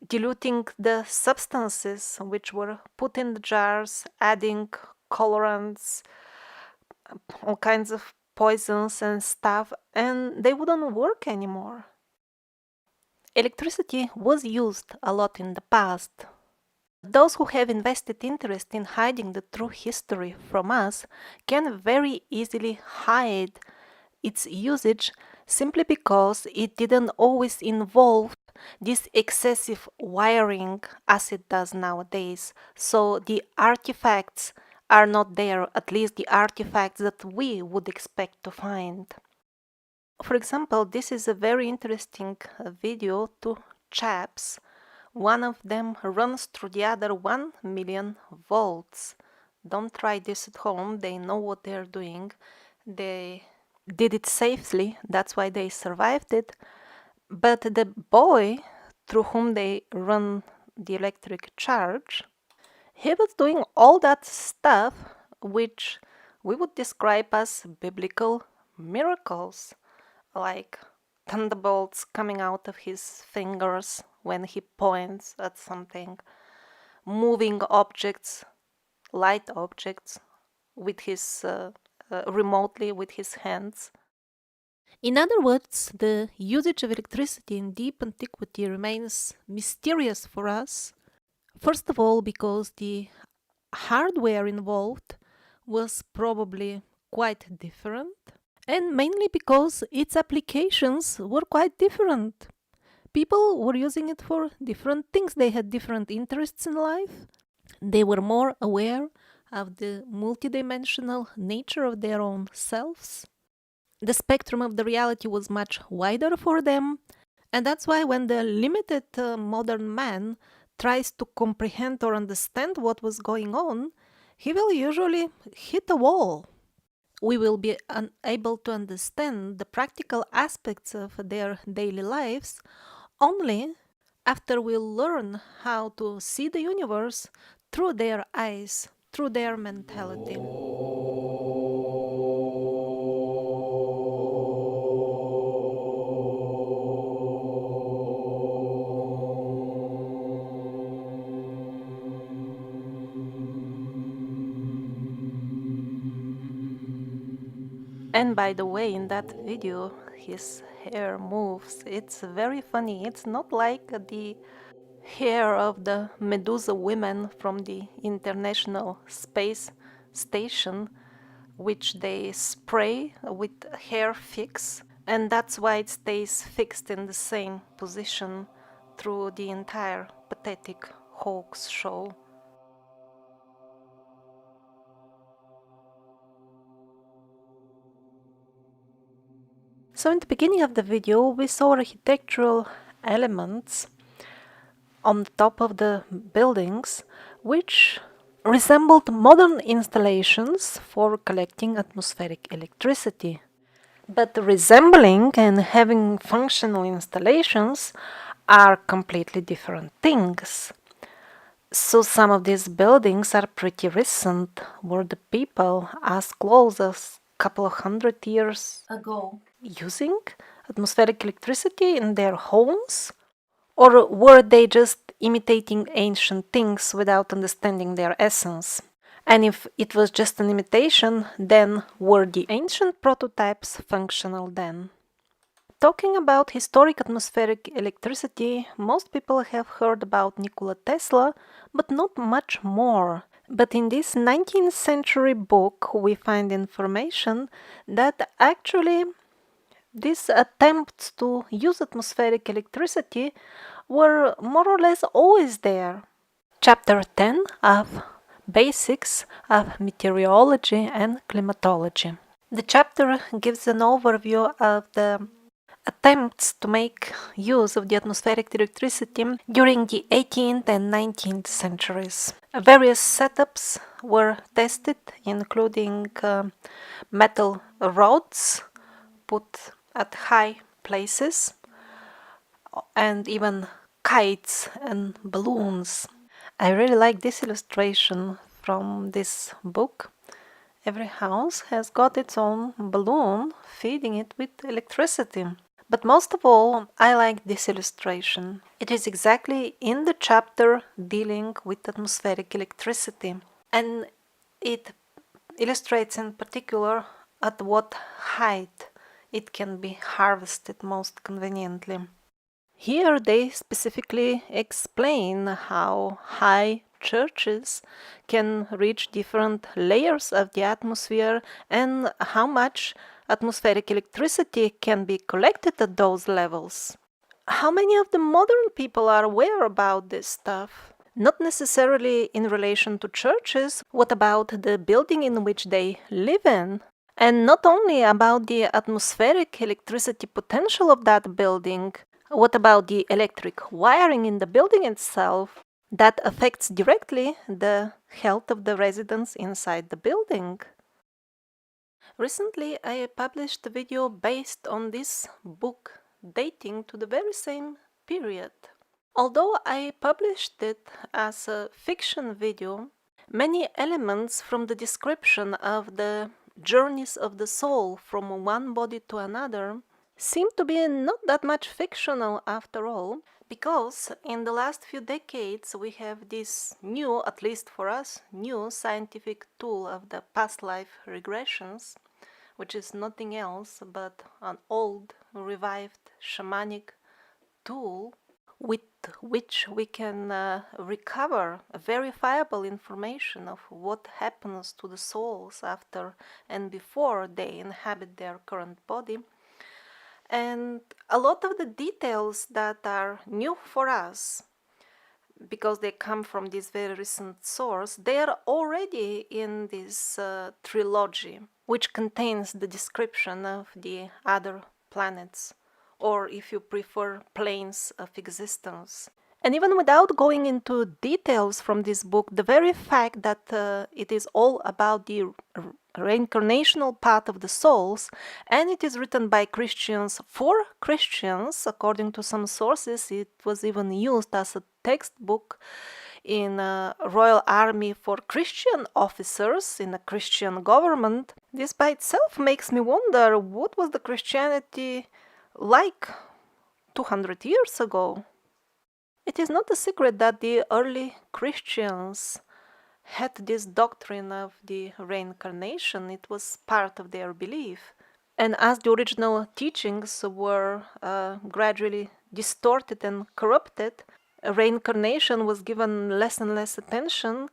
diluting the substances which were put in the jars, adding colorants, all kinds of poisons and stuff, and they wouldn't work anymore. Electricity was used a lot in the past. Those who have invested interest in hiding the true history from us can very easily hide its usage simply because it didn't always involve this excessive wiring as it does nowadays. So the artifacts are not there, at least the artifacts that we would expect to find. For example, this is a very interesting video. Two chaps, one of them runs through the other 1 million volts. Don't try this at home, they know what they're doing. They did it safely, that's why they survived it. But the boy through whom they run the electric charge, he was doing all that stuff which we would describe as biblical miracles, like thunderbolts coming out of his fingers when he points at something, moving objects, light objects, with his remotely with his hands. In other words, the usage of electricity in deep antiquity remains mysterious for us. First of all, because the hardware involved was probably quite different, and mainly because its applications were quite different. People were using it for different things, they had different interests in life, they were more aware of the multidimensional nature of their own selves. The spectrum of the reality was much wider for them, and that's why when the limited modern man tries to comprehend or understand what was going on, he will usually hit a wall. We will be unable to understand the practical aspects of their daily lives only after we learn how to see the universe through their eyes, through their mentality. And by the way, in that video, his hair moves. It's very funny. It's not like the hair of the Medusa women from the International Space Station, which they spray with hair fix, and that's why it stays fixed in the same position through the entire pathetic hoax show. So in the beginning of the video we saw architectural elements on the top of the buildings which resembled modern installations for collecting atmospheric electricity. But resembling and having functional installations are completely different things. So some of these buildings are pretty recent, were the people as close as a couple of 100 years ago using atmospheric electricity in their homes? Or were they just imitating ancient things without understanding their essence? And if it was just an imitation, then were the ancient prototypes functional then? Talking about historic atmospheric electricity, most people have heard about Nikola Tesla, but not much more. But in this 19th century book, we find information that actually these attempts to use atmospheric electricity were more or less always there. Chapter 10 of Basics of Meteorology and Climatology. The chapter gives an overview of the attempts to make use of the atmospheric electricity during the 18th and 19th centuries. Various setups were tested, including metal rods put at high places and even kites and balloons. I really like this illustration from this book. Every house has got its own balloon feeding it with electricity. But most of all, I like this illustration. It is exactly in the chapter dealing with atmospheric electricity, and it illustrates in particular at what height it can be harvested most conveniently. Here they specifically explain how high churches can reach different layers of the atmosphere and how much atmospheric electricity can be collected at those levels. How many of the modern people are aware about this stuff? Not necessarily in relation to churches. What about the building in which they live in? And not only about the atmospheric electricity potential of that building, what about the electric wiring in the building itself? That affects directly the health of the residents inside the building. Recently, I published a video based on this book dating to the very same period. Although I published it as a fiction video, many elements from the description of the journeys of the soul from one body to another seem to be not that much fictional after all, because in the last few decades we have this new, at least for us, new scientific tool of the past life regressions, which is nothing else but an old, revived shamanic tool with which we can recover verifiable information of what happens to the souls after and before they inhabit their current body. And a lot of the details that are new for us, because they come from this very recent source, they are already in this trilogy, which contains the description of the other planets, or if you prefer, planes of existence. And even without going into details from this book, the very fact that it is all about the reincarnational path of the souls, and it is written by Christians for Christians, according to some sources, it was even used as a textbook in a Royal Army for Christian officers in a Christian government. This by itself makes me wonder, what was the Christianity like 200 years ago? It is not a secret that the early Christians had this doctrine of the reincarnation. It was part of their belief. And as the original teachings were gradually distorted and corrupted, reincarnation was given less and less attention,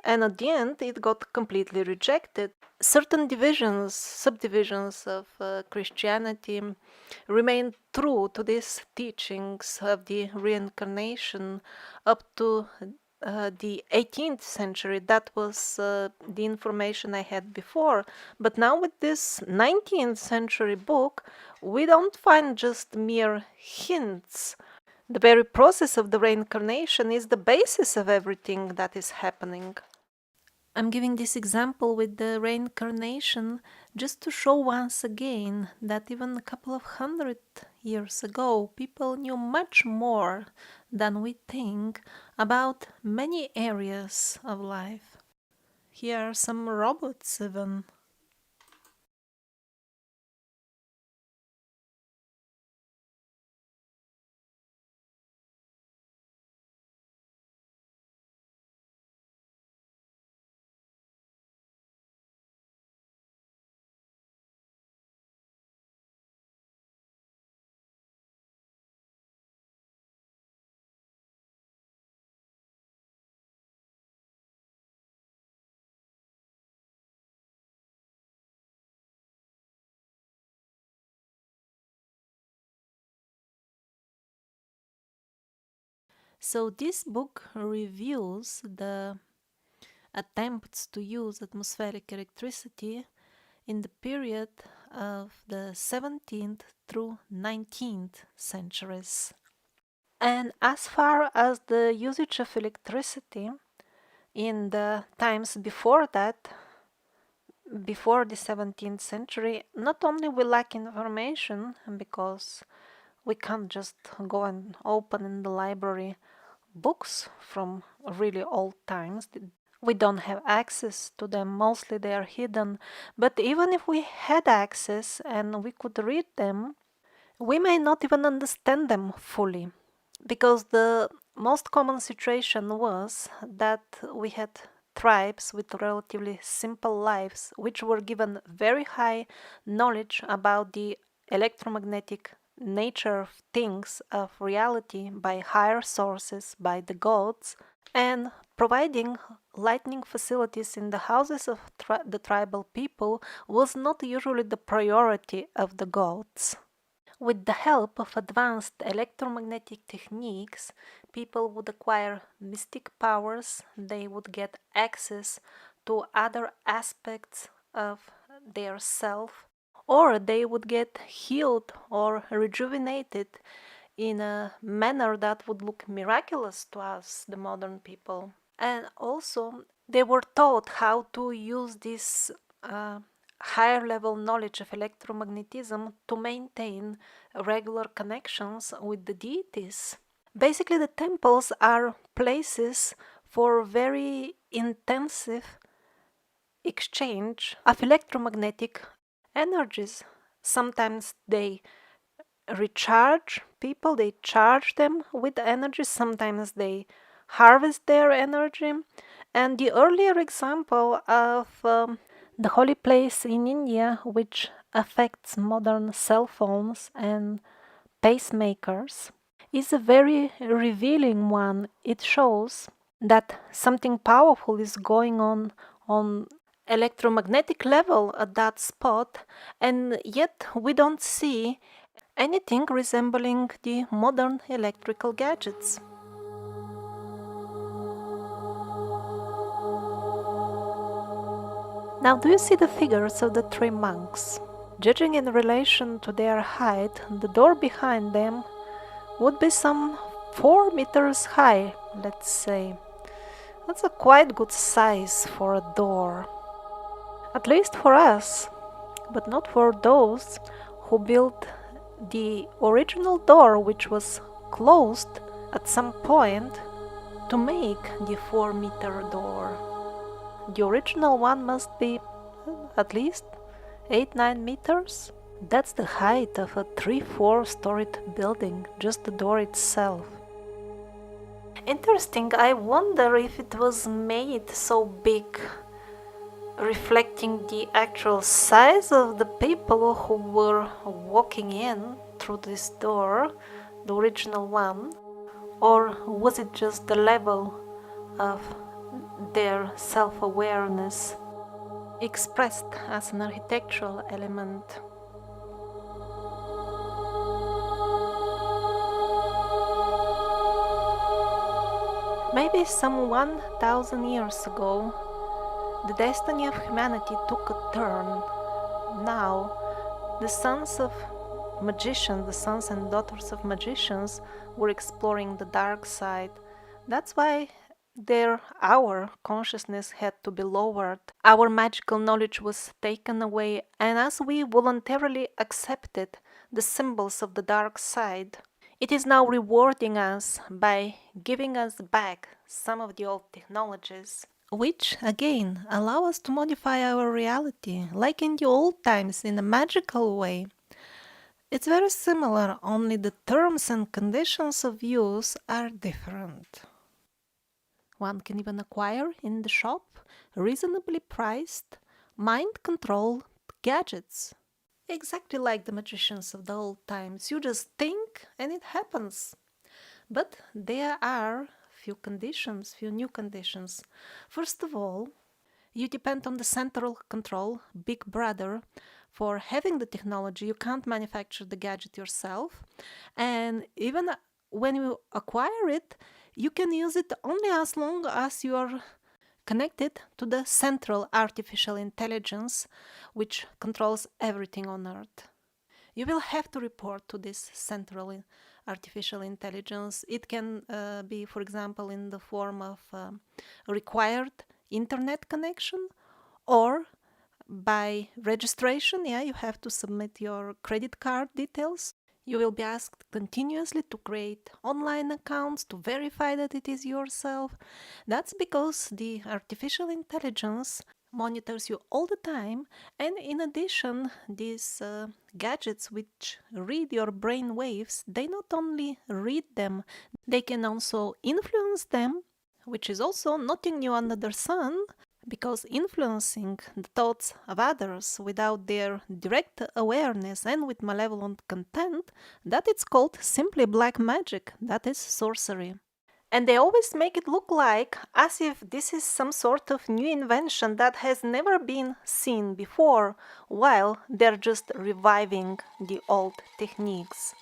and at the end it got completely rejected. Certain divisions, subdivisions of Christianity remained true to these teachings of the reincarnation up to the 18th century. That was the information I had before. But now with this 19th century book, we don't find just mere hints. The very process of the reincarnation is the basis of everything that is happening. I'm giving this example with the reincarnation just to show once again that even a couple of 100 years ago, people knew much more than we think about many areas of life. Here are some robots even. So this book reviews the attempts to use atmospheric electricity in the period of the 17th through 19th centuries. And as far as the usage of electricity in the times before that, before the 17th century, not only we lack information because we can't just go and open in the library books from really old times. We don't have access to them, mostly they are hidden. But even if we had access and we could read them, we may not even understand them fully, because the most common situation was that we had tribes with relatively simple lives, which were given very high knowledge about the electromagnetic nature of things, of reality, by higher sources, by the gods, and providing lighting facilities in the houses of the tribal people was not usually the priority of the gods. With the help of advanced electromagnetic techniques, people would acquire mystic powers, they would get access to other aspects of their self, or they would get healed or rejuvenated in a manner that would look miraculous to us, the modern people. And also, they were taught how to use this higher level knowledge of electromagnetism to maintain regular connections with the deities. Basically, the temples are places for very intensive exchange of electromagnetic energies. Sometimes they recharge people, they charge them with energy, sometimes they harvest their energy. And the earlier example of the holy place in India, which affects modern cell phones and pacemakers, is a very revealing one. It shows that something powerful is going on electromagnetic level at that spot, and yet we don't see anything resembling the modern electrical gadgets. Now, do you see the figures of the three monks? Judging in relation to their height, the door behind them would be some 4 meters high, let's say. That's a quite good size for a door. At least for us, but not for those who built the original door, which was closed at some point to make the 4-meter door. The original one must be at least 8-9 meters. That's the height of a 3-4 storied building, just the door itself. Interesting, I wonder if it was made so big, reflecting the actual size of the people who were walking in through this door, the original one, or was it just the level of their self-awareness expressed as an architectural element. Maybe some 1,000 years ago, the destiny of humanity took a turn. Now, the sons of magicians, the sons and daughters of magicians, were exploring the dark side. That's why our consciousness had to be lowered. Our magical knowledge was taken away, and as we voluntarily accepted the symbols of the dark side, it is now rewarding us by giving us back some of the old technologies, which again allow us to modify our reality, like in the old times, in a magical way. It's very similar, only the terms and conditions of use are different. One can even acquire in the shop reasonably priced, mind-controlled gadgets. Exactly like the magicians of the old times. You just think and it happens. But there are few new conditions. First of all, you depend on the central control, Big Brother, for having the technology. You can't manufacture the gadget yourself. And even when you acquire it, you can use it only as long as you are connected to the central artificial intelligence, which controls everything on Earth. You will have to report to this central artificial intelligence. It can be, for example, in the form of a required internet connection, or by registration. You have to submit your credit card details. You will be asked continuously to create online accounts to verify that it is yourself. That's because the artificial intelligence monitors you all the time, and in addition, these gadgets which read your brain waves, they not only read them, they can also influence them, which is also nothing new under the sun, because influencing the thoughts of others without their direct awareness and with malevolent content, that it's called simply black magic, that is sorcery. And they always make it look like as if this is some sort of new invention that has never been seen before, while they're just reviving the old techniques,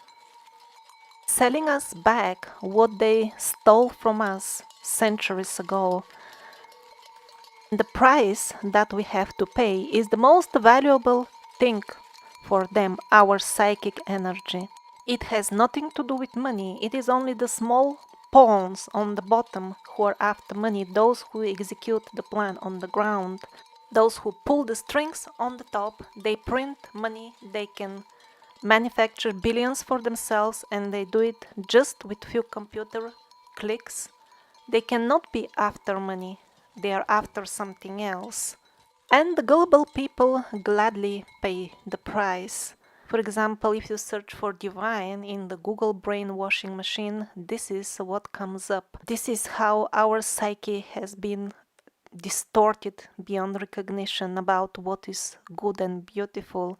selling us back what they stole from us centuries ago. The price that we have to pay is the most valuable thing for them, our psychic energy. It has nothing to do with money. It is only the small pawns on the bottom who are after money, those who execute the plan on the ground, those who pull the strings on the top. They print money, they can manufacture billions for themselves, and they do it just with few computer clicks. They cannot be after money. They are after something else. And the gullible people gladly pay the price. For example, if you search for divine in the Google brainwashing machine, this is what comes up. This is how our psyche has been distorted beyond recognition about what is good and beautiful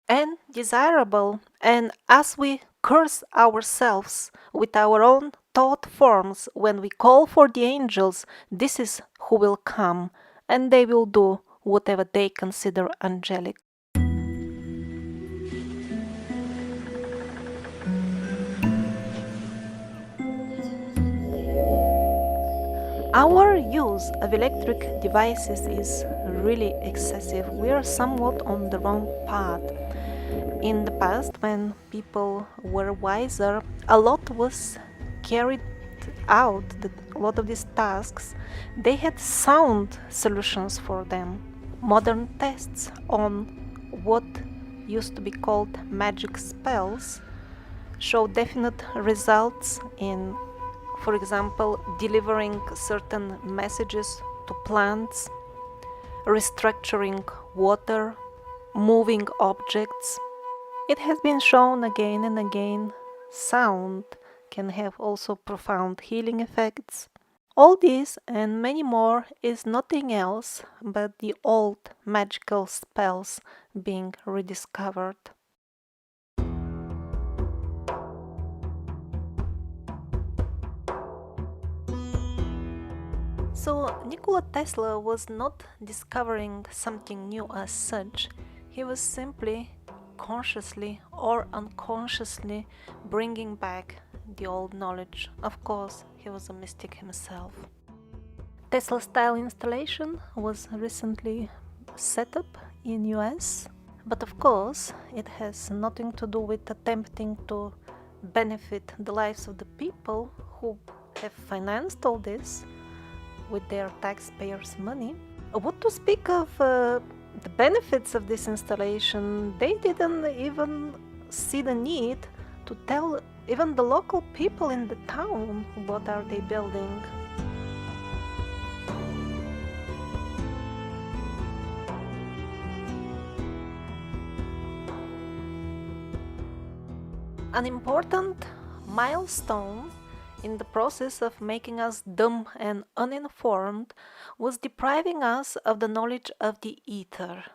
and desirable. And as we curse ourselves with our own thought forms when we call for the angels, this is who will come, and they will do whatever they consider angelic. Our use of electric devices is really excessive. We are somewhat on the wrong path. In the past, when people were wiser, a lot was carried out, a lot of these tasks, they had sound solutions for them. Modern tests on what used to be called magic spells show definite results in, for example, delivering certain messages to plants, restructuring water, moving objects. It has been shown again and again, sound can have also profound healing effects. All this and many more is nothing else but the old magical spells being rediscovered. So Nikola Tesla was not discovering something new as such. He was simply consciously or unconsciously bringing back the old knowledge. Of course, he was a mystic himself. Tesla style installation was recently set up in US, but of course it has nothing to do with attempting to benefit the lives of the people who have financed all this with their taxpayers' money. What to speak of the benefits of this installation? They didn't even see the need to tell even the local people in the town what are they building. An important milestone in the process of making us dumb and uninformed was depriving us of the knowledge of the ether.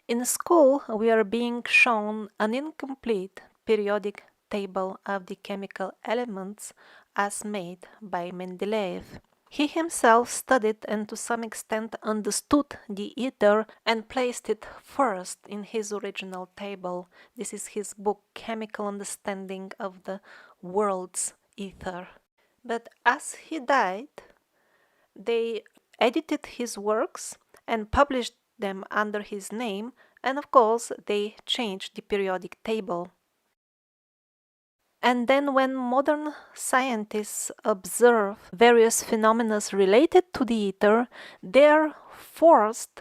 In school, we are being shown an incomplete periodic table of the chemical elements as made by Mendeleev. He himself studied and to some extent understood the ether and placed it first in his original table. This is his book, Chemical Understanding of the World's Ether. But as he died, they edited his works and published them under his name, and of course they changed the periodic table. And then when modern scientists observe various phenomena related to the ether, they're forced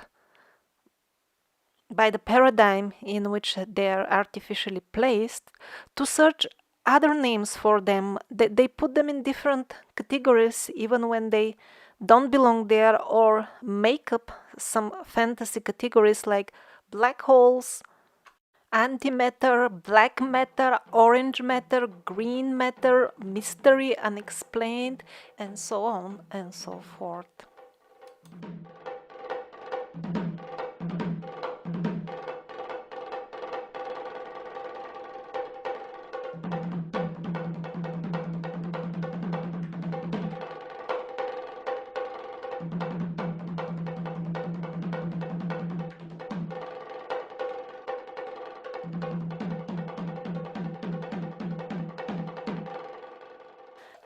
by the paradigm in which they are artificially placed to search other names for them. They put them in different categories even when they don't belong there, or make up some fantasy categories like black holes, antimatter, black matter, orange matter, green matter, mystery, unexplained, and so on and so forth.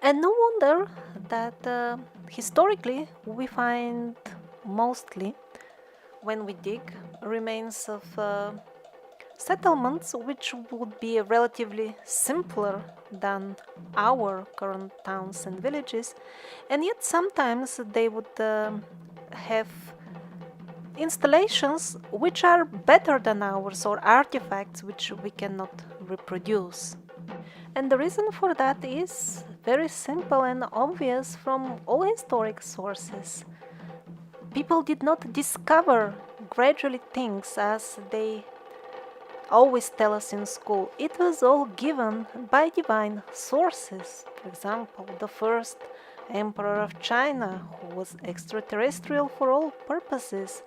And no wonder that historically we find mostly, when we dig, remains of settlements which would be relatively simpler than our current towns and villages, and yet sometimes they would have installations which are better than ours, or artifacts which we cannot reproduce. And the reason for that is very simple and obvious from all historic sources. People did not discover gradually things as they always tell us in school. It was all given by divine sources. For example, the first emperor of China, who was extraterrestrial for all purposes.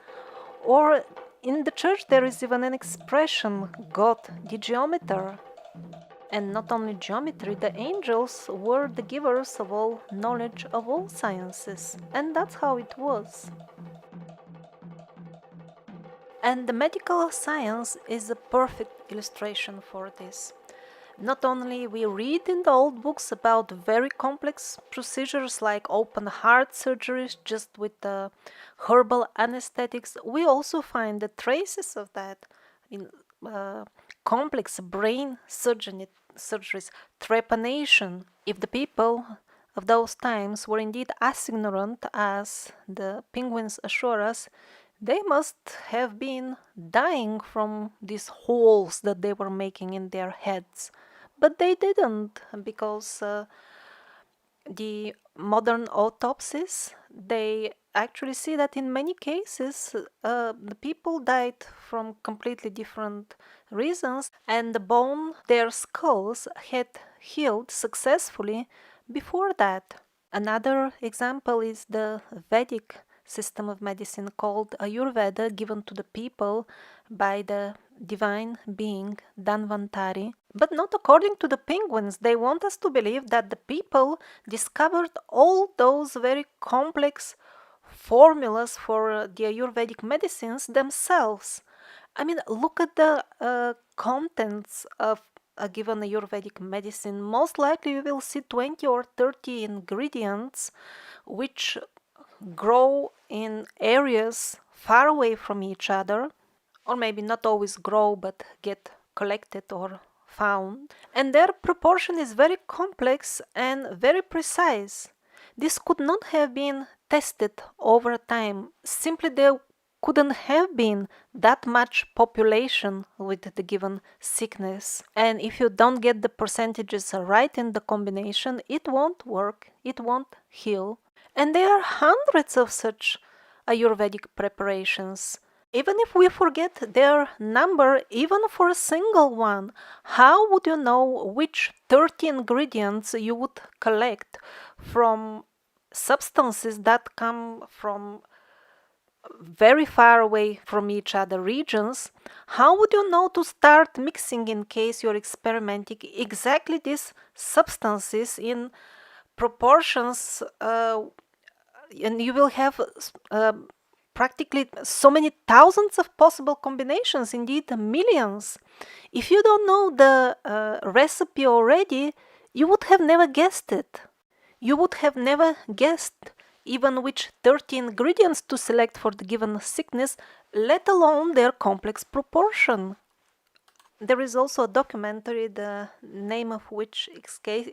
Or in the church there is even an expression, God the geometer. And not only geometry, the angels were the givers of all knowledge of all sciences. And that's how it was. And the medical science is a perfect illustration for this. Not only we read in the old books about very complex procedures like open heart surgeries just with herbal anesthetics, we also find the traces of that in complex brain surgeries, trepanation. If the people of those times were indeed as ignorant as the penguins assure us, they must have been dying from these holes that they were making in their heads. But they didn't, because the modern autopsies, they actually see that in many cases the people died from completely different reasons, and the bone, their skulls, had healed successfully before that. Another example is the Vedic system of medicine called Ayurveda, given to the people by the divine being Dhanvantari. But not according to the penguins. They want us to believe that the people discovered all those very complex formulas for the Ayurvedic medicines themselves. I mean, look at the contents of a given Ayurvedic medicine. Most likely you will see 20 or 30 ingredients which grow in areas far away from each other, or maybe not always grow but get collected or found. And their proportion is very complex and very precise. This could not have been tested over time. Simply there couldn't have been that much population with the given sickness. And if you don't get the percentages right in the combination, it won't work, it won't heal. And there are hundreds of such Ayurvedic preparations. Even if we forget their number, even for a single one, how would you know which 30 ingredients you would collect from substances that come from very far away from each other regions? How would you know to start mixing in case you're experimenting exactly these substances in proportions, and you will have practically so many thousands of possible combinations, indeed millions. If you don't know the recipe already, you would have never guessed it. You would have never guessed even which 30 ingredients to select for the given sickness, let alone their complex proportion. There is also a documentary, the name of which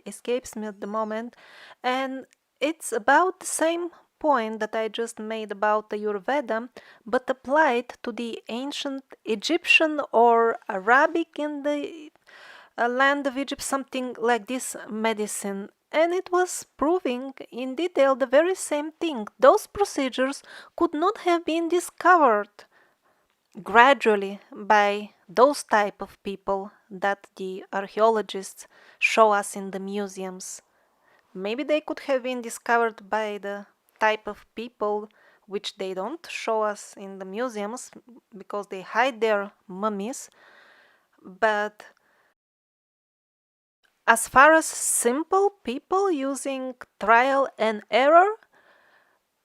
escapes me at the moment, and it's about the same point that I just made about the Ayurveda, but applied to the ancient Egyptian or Arabic in the land of Egypt, something like this medicine. And it was proving in detail the very same thing. Those procedures could not have been discovered gradually by those type of people that the archaeologists show us in the museums. Maybe they could have been discovered by the type of people which they don't show us in the museums because they hide their mummies. But as far as simple people using trial and error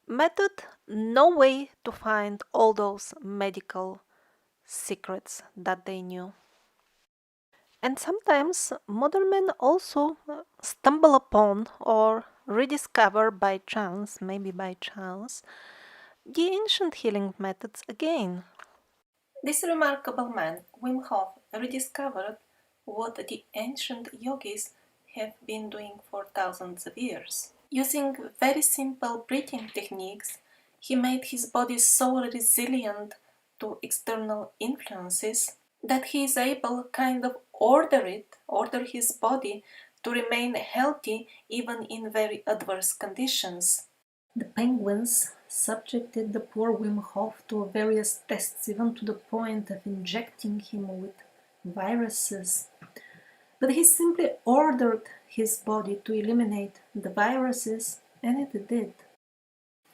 method, no way to find all those medical secrets that they knew. And sometimes modern men also stumble upon or rediscover by chance, maybe by chance, the ancient healing methods again. This remarkable man, Wim Hof, rediscovered what the ancient yogis have been doing for thousands of years. Using very simple breathing techniques, he made his body so resilient to external influences that he is able kind of order his body to remain healthy even in very adverse conditions. The penguins subjected the poor Wim Hof to various tests, even to the point of injecting him with viruses. But he simply ordered his body to eliminate the viruses, and it did.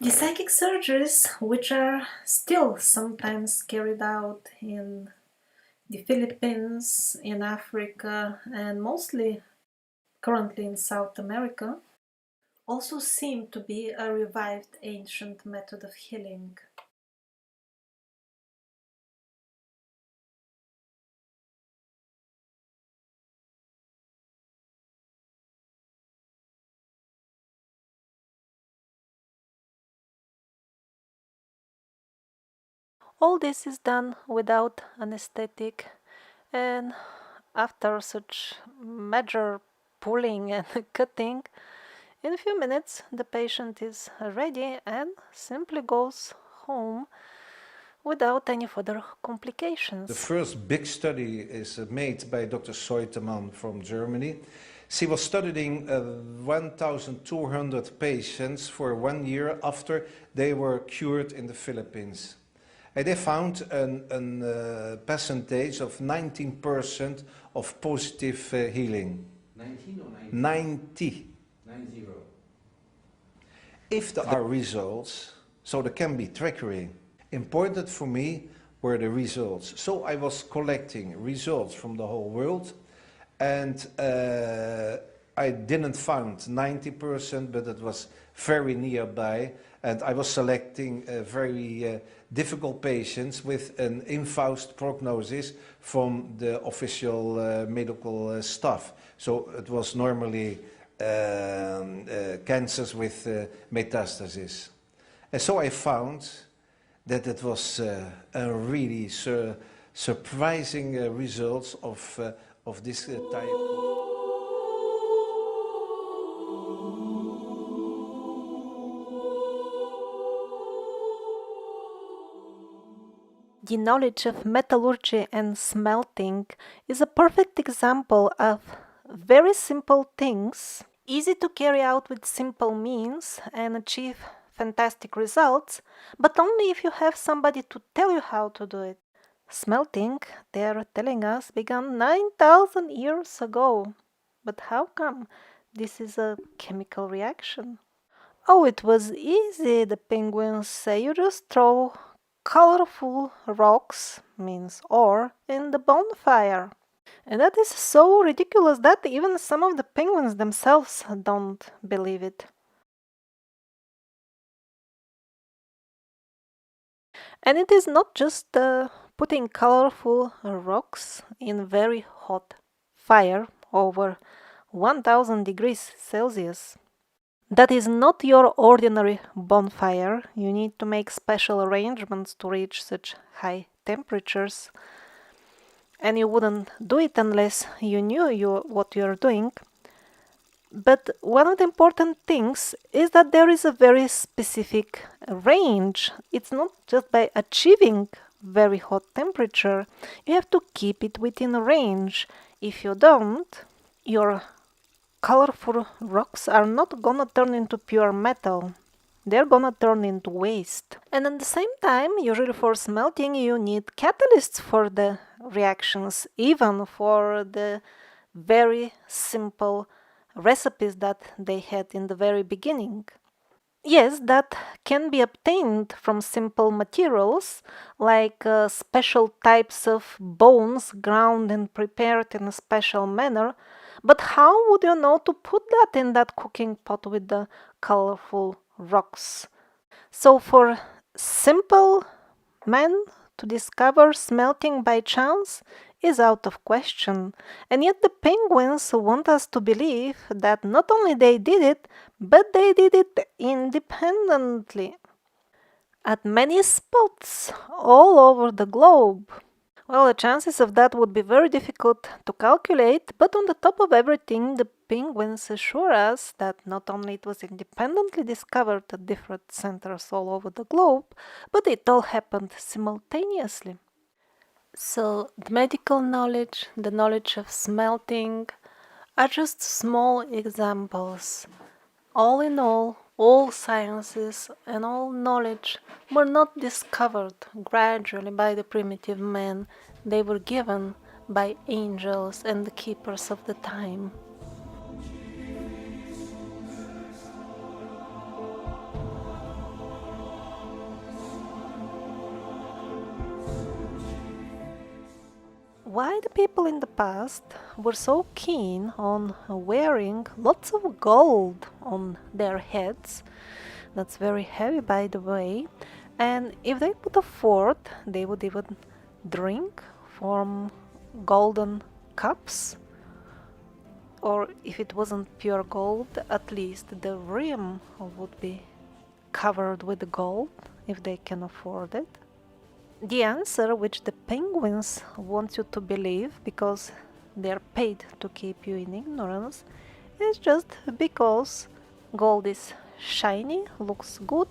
The psychic surgeries, which are still sometimes carried out in the Philippines, in Africa, and mostly currently in South America, also seem to be a revived ancient method of healing. All this is done without anesthetic, and after such major pulling and cutting, in a few minutes the patient is ready and simply goes home without any further complications. The first big study is made by Dr. Seutemann from Germany. She was studying 1,200 patients for 1 year after they were cured in the Philippines. And they found a percentage of 19% of positive healing. 19 or 90? 90. 90. If there are results, so there can be trickery. Important for me were the results. So I was collecting results from the whole world, and I didn't find 90%, but it was very nearby. And I was selecting very difficult patients with an infaust prognosis from the official medical staff. So it was normally cancers with metastasis. And so I found that it was a really surprising results of this type of. The knowledge of metallurgy and smelting is a perfect example of very simple things, easy to carry out with simple means and achieve fantastic results, but only if you have somebody to tell you how to do it. Smelting, they are telling us, began 9,000 years ago. But how come this is a chemical reaction? Oh, it was easy, the penguins say. You just throw colorful rocks, means ore, in the bonfire. And that is so ridiculous that even some of the penguins themselves don't believe it. And it is not just putting colorful rocks in very hot fire over 1000 degrees Celsius. That is not your ordinary bonfire. You need to make special arrangements to reach such high temperatures. And you wouldn't do it unless you knew what you're doing. But one of the important things is that there is a very specific range. It's not just by achieving very hot temperature. You have to keep it within a range. If you don't, your colorful rocks are not gonna turn into pure metal. They're gonna turn into waste. And at the same time, usually for smelting, you need catalysts for the reactions, even for the very simple recipes that they had in the very beginning. Yes, that can be obtained from simple materials, like special types of bones ground and prepared in a special manner. But how would you know to put that in that cooking pot with the colorful rocks? So for simple men to discover smelting by chance is out of question. And yet the penguins want us to believe that not only they did it, but they did it independently at many spots all over the globe. Well, the chances of that would be very difficult to calculate, but on the top of everything, the penguins assure us that not only it was independently discovered at different centers all over the globe, but it all happened simultaneously. So, the medical knowledge, the knowledge of smelting, are just small examples. All in all sciences and all knowledge were not discovered gradually by the primitive man, they were given by angels and the keepers of the time. Why the people in the past were so keen on wearing lots of gold on their heads? That's very heavy, by the way. And if they could afford, they would even drink from golden cups. Or if it wasn't pure gold, at least the rim would be covered with gold if they can afford it. The answer which the penguins want you to believe, because they're paid to keep you in ignorance, is just because gold is shiny, looks good,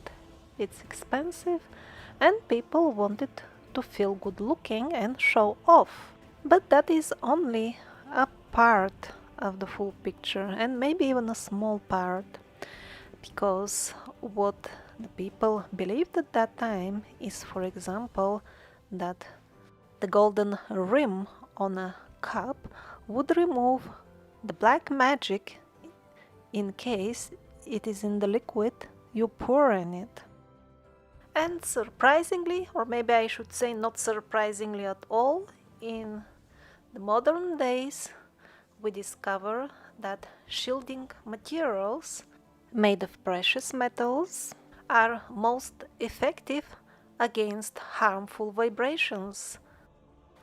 it's expensive, and people want it to feel good looking and show off. But that is only a part of the full picture, and maybe even a small part, because what the people believed at that time is, for example, that the golden rim on a cup would remove the black magic in case it is in the liquid you pour in it. And surprisingly, or maybe I should say not surprisingly at all, in the modern days we discover that shielding materials made of precious metals are most effective against harmful vibrations,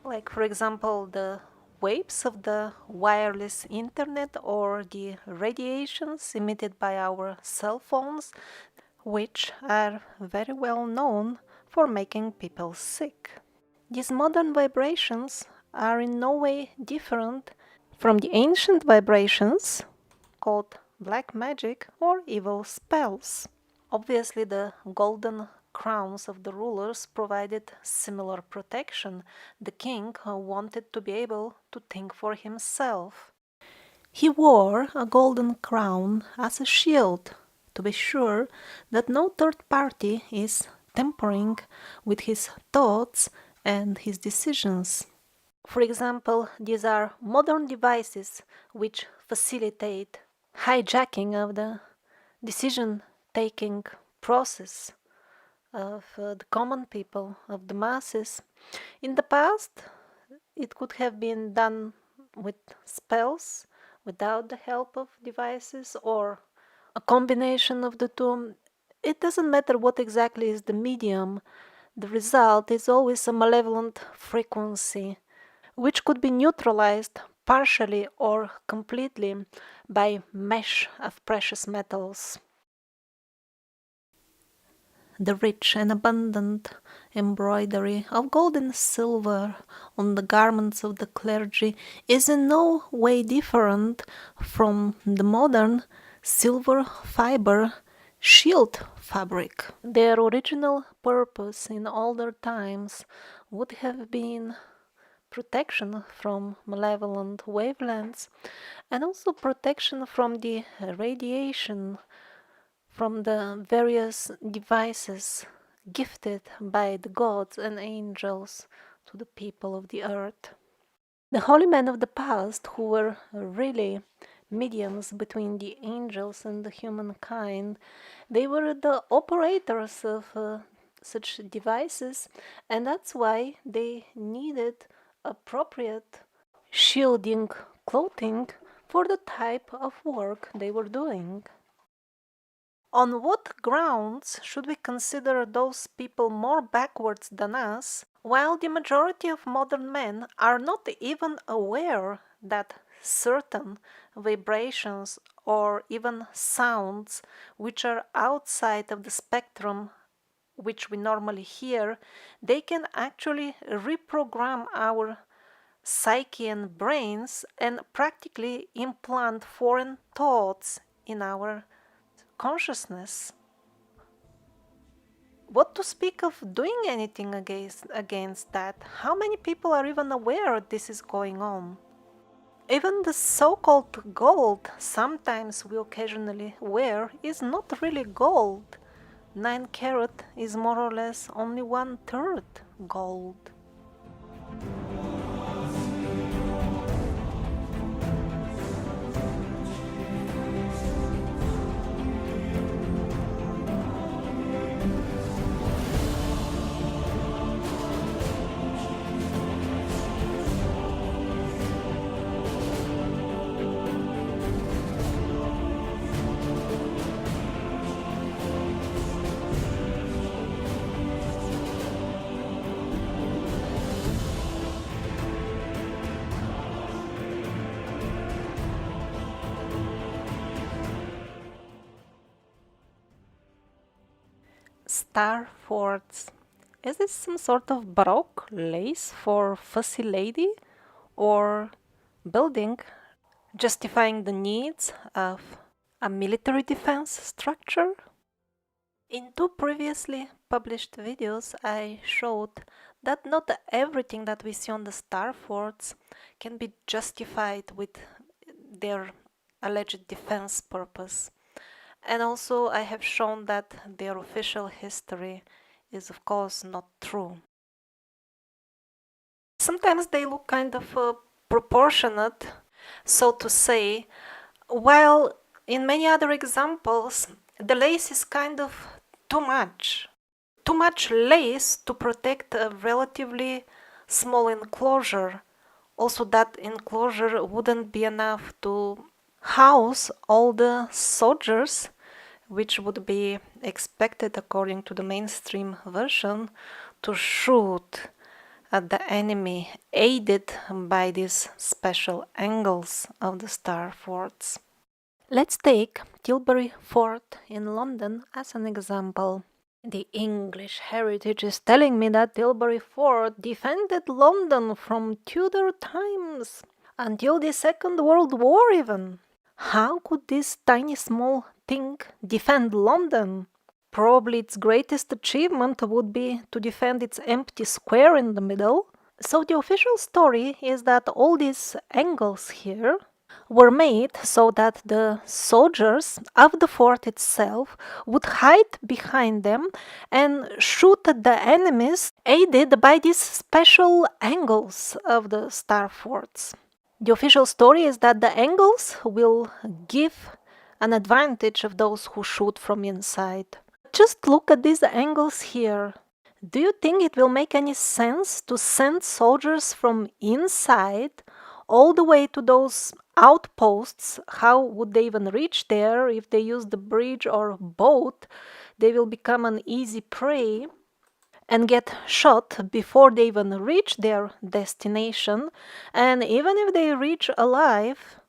like for example the waves of the wireless internet or the radiations emitted by our cell phones, which are very well known for making people sick. These modern vibrations are in no way different from the ancient vibrations called black magic or evil spells. Obviously, the golden crowns of the rulers provided similar protection. The king wanted to be able to think for himself. He wore a golden crown as a shield to be sure that no third party is tampering with his thoughts and his decisions. For example, these are modern devices which facilitate hijacking of the decision-taking process of the common people, of the masses. In the past, it could have been done with spells, without the help of devices, or a combination of the two. It doesn't matter what exactly is the medium, the result is always a malevolent frequency, which could be neutralized partially or completely by mesh of precious metals. The rich and abundant embroidery of gold and silver on the garments of the clergy is in no way different from the modern silver fiber shield fabric. Their original purpose in older times would have been protection from malevolent wavelengths and also protection from the radiation from the various devices gifted by the gods and angels to the people of the earth. The holy men of the past, who were really mediums between the angels and the humankind, they were the operators of such devices, and that's why they needed appropriate shielding clothing for the type of work they were doing. On what grounds should we consider those people more backwards than us, while the majority of modern men are not even aware that certain vibrations or even sounds which are outside of the spectrum which we normally hear, they can actually reprogram our psyche and brains and practically implant foreign thoughts in our consciousness? What to speak of doing anything against that? How many people are even aware this is going on? Even the so-called gold sometimes we occasionally wear is not really gold. 9 carat is more or less only 1/3 gold. Star forts. Is this some sort of Baroque lace for fussy lady or building justifying the needs of a military defense structure? In 2 previously published videos, I showed that not everything that we see on the star forts can be justified with their alleged defense purpose. And also I have shown that their official history is of course not true. Sometimes they look kind of proportionate, so to say, while in many other examples the lace is kind of too much. Too much lace to protect a relatively small enclosure. Also, that enclosure wouldn't be enough to house all the soldiers which would be expected according to the mainstream version to shoot at the enemy, aided by these special angles of the star forts. Let's take Tilbury Fort in London as an example. The English heritage is telling me that Tilbury Fort defended London from Tudor times until the Second World War even. How could this tiny small thing defend London? Probably its greatest achievement would be to defend its empty square in the middle. So the official story is that all these angles here were made so that the soldiers of the fort itself would hide behind them and shoot at the enemies, aided by these special angles of the star forts. The official story is that the angles will give an advantage of those who shoot from inside. Just look at these angles here. Do you think it will make any sense to send soldiers from inside all the way to those outposts? How would they even reach there? If they use the bridge or boat, they will become an easy prey and get shot before they even reach their destination. And even if they reach alive,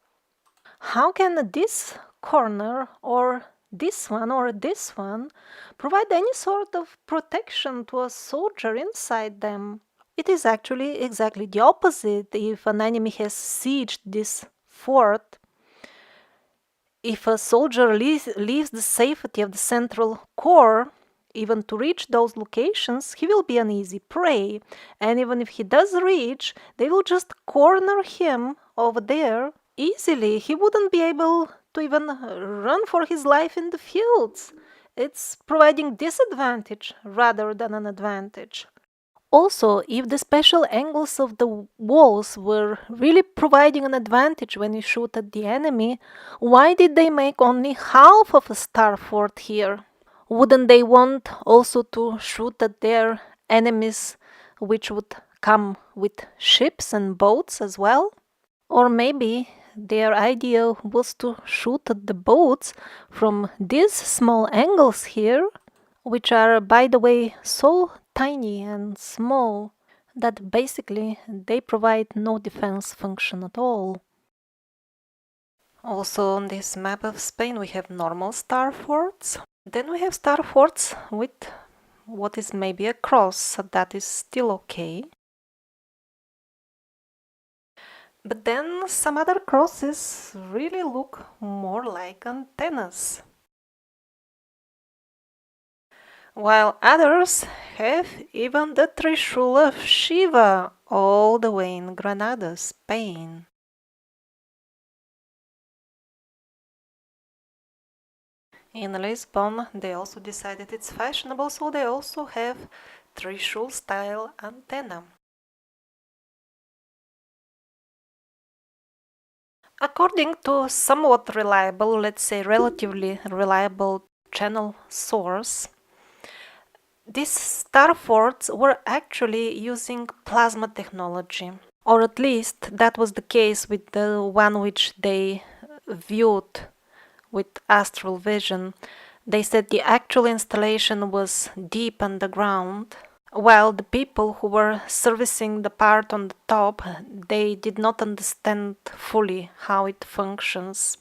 how can this corner or this one provide any sort of protection to a soldier inside them? It is actually exactly the opposite. If an enemy has sieged this fort, if a soldier leaves the safety of the central core, even to reach those locations, he will be an easy prey. And even if he does reach, they will just corner him over there easily. He wouldn't be able to even run for his life in the fields. It's providing disadvantage rather than an advantage. Also, if the special angles of the walls were really providing an advantage when you shoot at the enemy, why did they make only half of a star fort here? Wouldn't they want also to shoot at their enemies, which would come with ships and boats as well? Or maybe their idea was to shoot at the boats from these small angles here, which are, by the way, so tiny and small that basically they provide no defense function at all. Also on this map of Spain we have normal star forts. Then we have star forts with what is maybe a cross, so that is still okay. But then some other crosses really look more like antennas, while others have even the Trishul of Shiva all the way in Granada, Spain. In Lisbon, they also decided it's fashionable, so they also have Trishul style antenna. According to somewhat reliable, let's say relatively reliable channel source, these star forts were actually using plasma technology, or at least that was the case with the one which they viewed with astral vision. They said the actual installation was deep underground, while the people who were servicing the part on the top, they did not understand fully how it functions.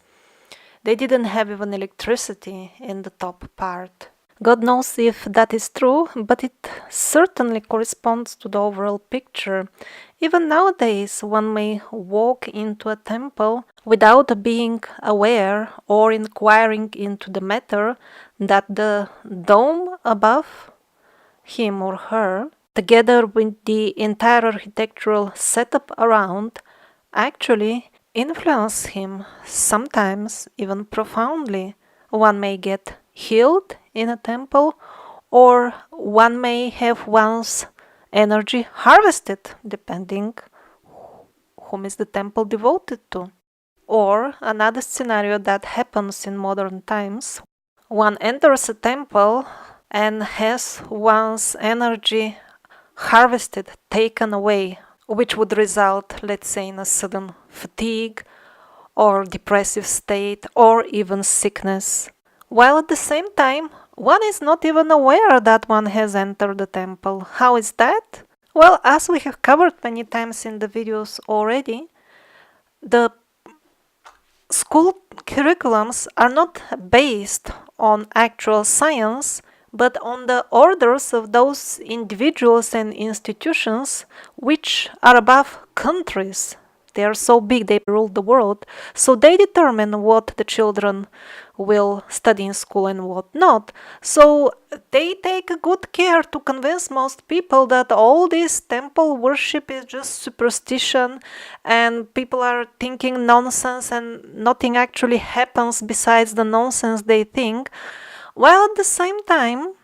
They didn't have even electricity in the top part. God knows if that is true, but it certainly corresponds to the overall picture. Even nowadays, one may walk into a temple without being aware or inquiring into the matter that the dome above him or her, together with the entire architectural setup around, actually influence him, sometimes even profoundly. One may get healed in a temple, or one may have one's energy harvested, depending whom is the temple devoted to. Or another scenario that happens in modern times, one enters a temple and has one's energy harvested, taken away, which would result, let's say, in a sudden fatigue or depressive state or even sickness. while at the same time one is not even aware that one has entered the temple. How is that? Well, as we have covered many times in the videos already, the school curriculums are not based on actual science, but on the orders of those individuals and institutions which are above countries. They are so big, they rule the world. So they determine what the children will study in school and what not. So they take good care to convince most people that all this temple worship is just superstition and people are thinking nonsense and nothing actually happens besides the nonsense they think. While at the same time,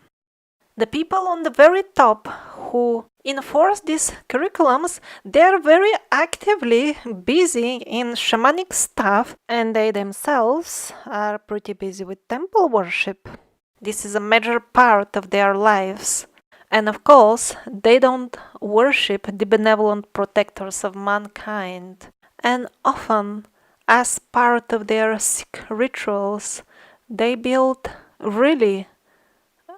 the people on the very top who enforce these curriculums, they're very actively busy in shamanic stuff and they themselves are pretty busy with temple worship. This is a major part of their lives. And of course, they don't worship the benevolent protectors of mankind. And often, as part of their sick rituals, they build really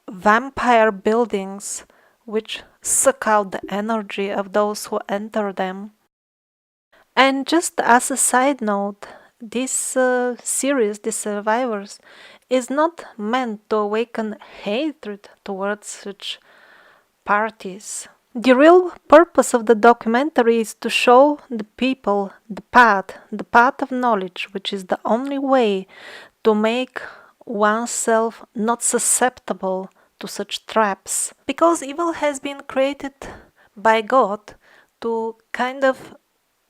vampire buildings which suck out the energy of those who enter them. And just as a side note, this series, The Survivors, is not meant to awaken hatred towards such parties. The real purpose of the documentary is to show the people the path of knowledge, which is the only way to make oneself not susceptible to such traps. Because evil has been created by God to kind of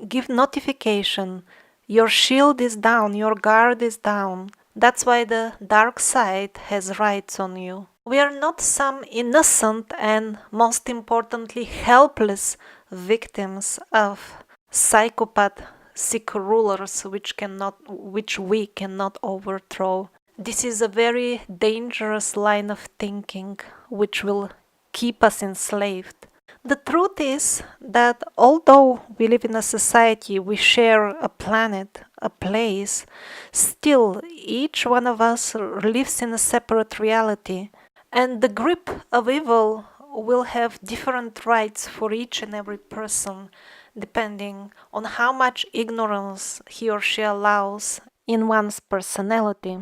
give notification. Your shield is down, your guard is down. That's why the dark side has rights on you. We are not some innocent and, most importantly, helpless victims of psychopath sick rulers which we cannot overthrow. This is a very dangerous line of thinking which will keep us enslaved. The truth is that although we live in a society, we share a planet, a place, still each one of us lives in a separate reality, and the grip of evil will have different rights for each and every person, depending on how much ignorance he or she allows in one's personality.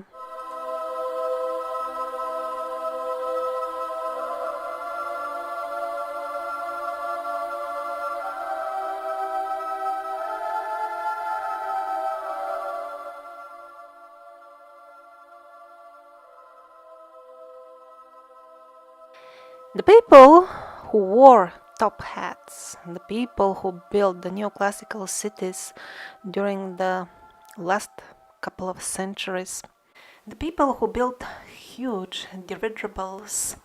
The people who wore top hats, the people who built the neoclassical cities during the last couple of centuries, the people who built huge dirigibles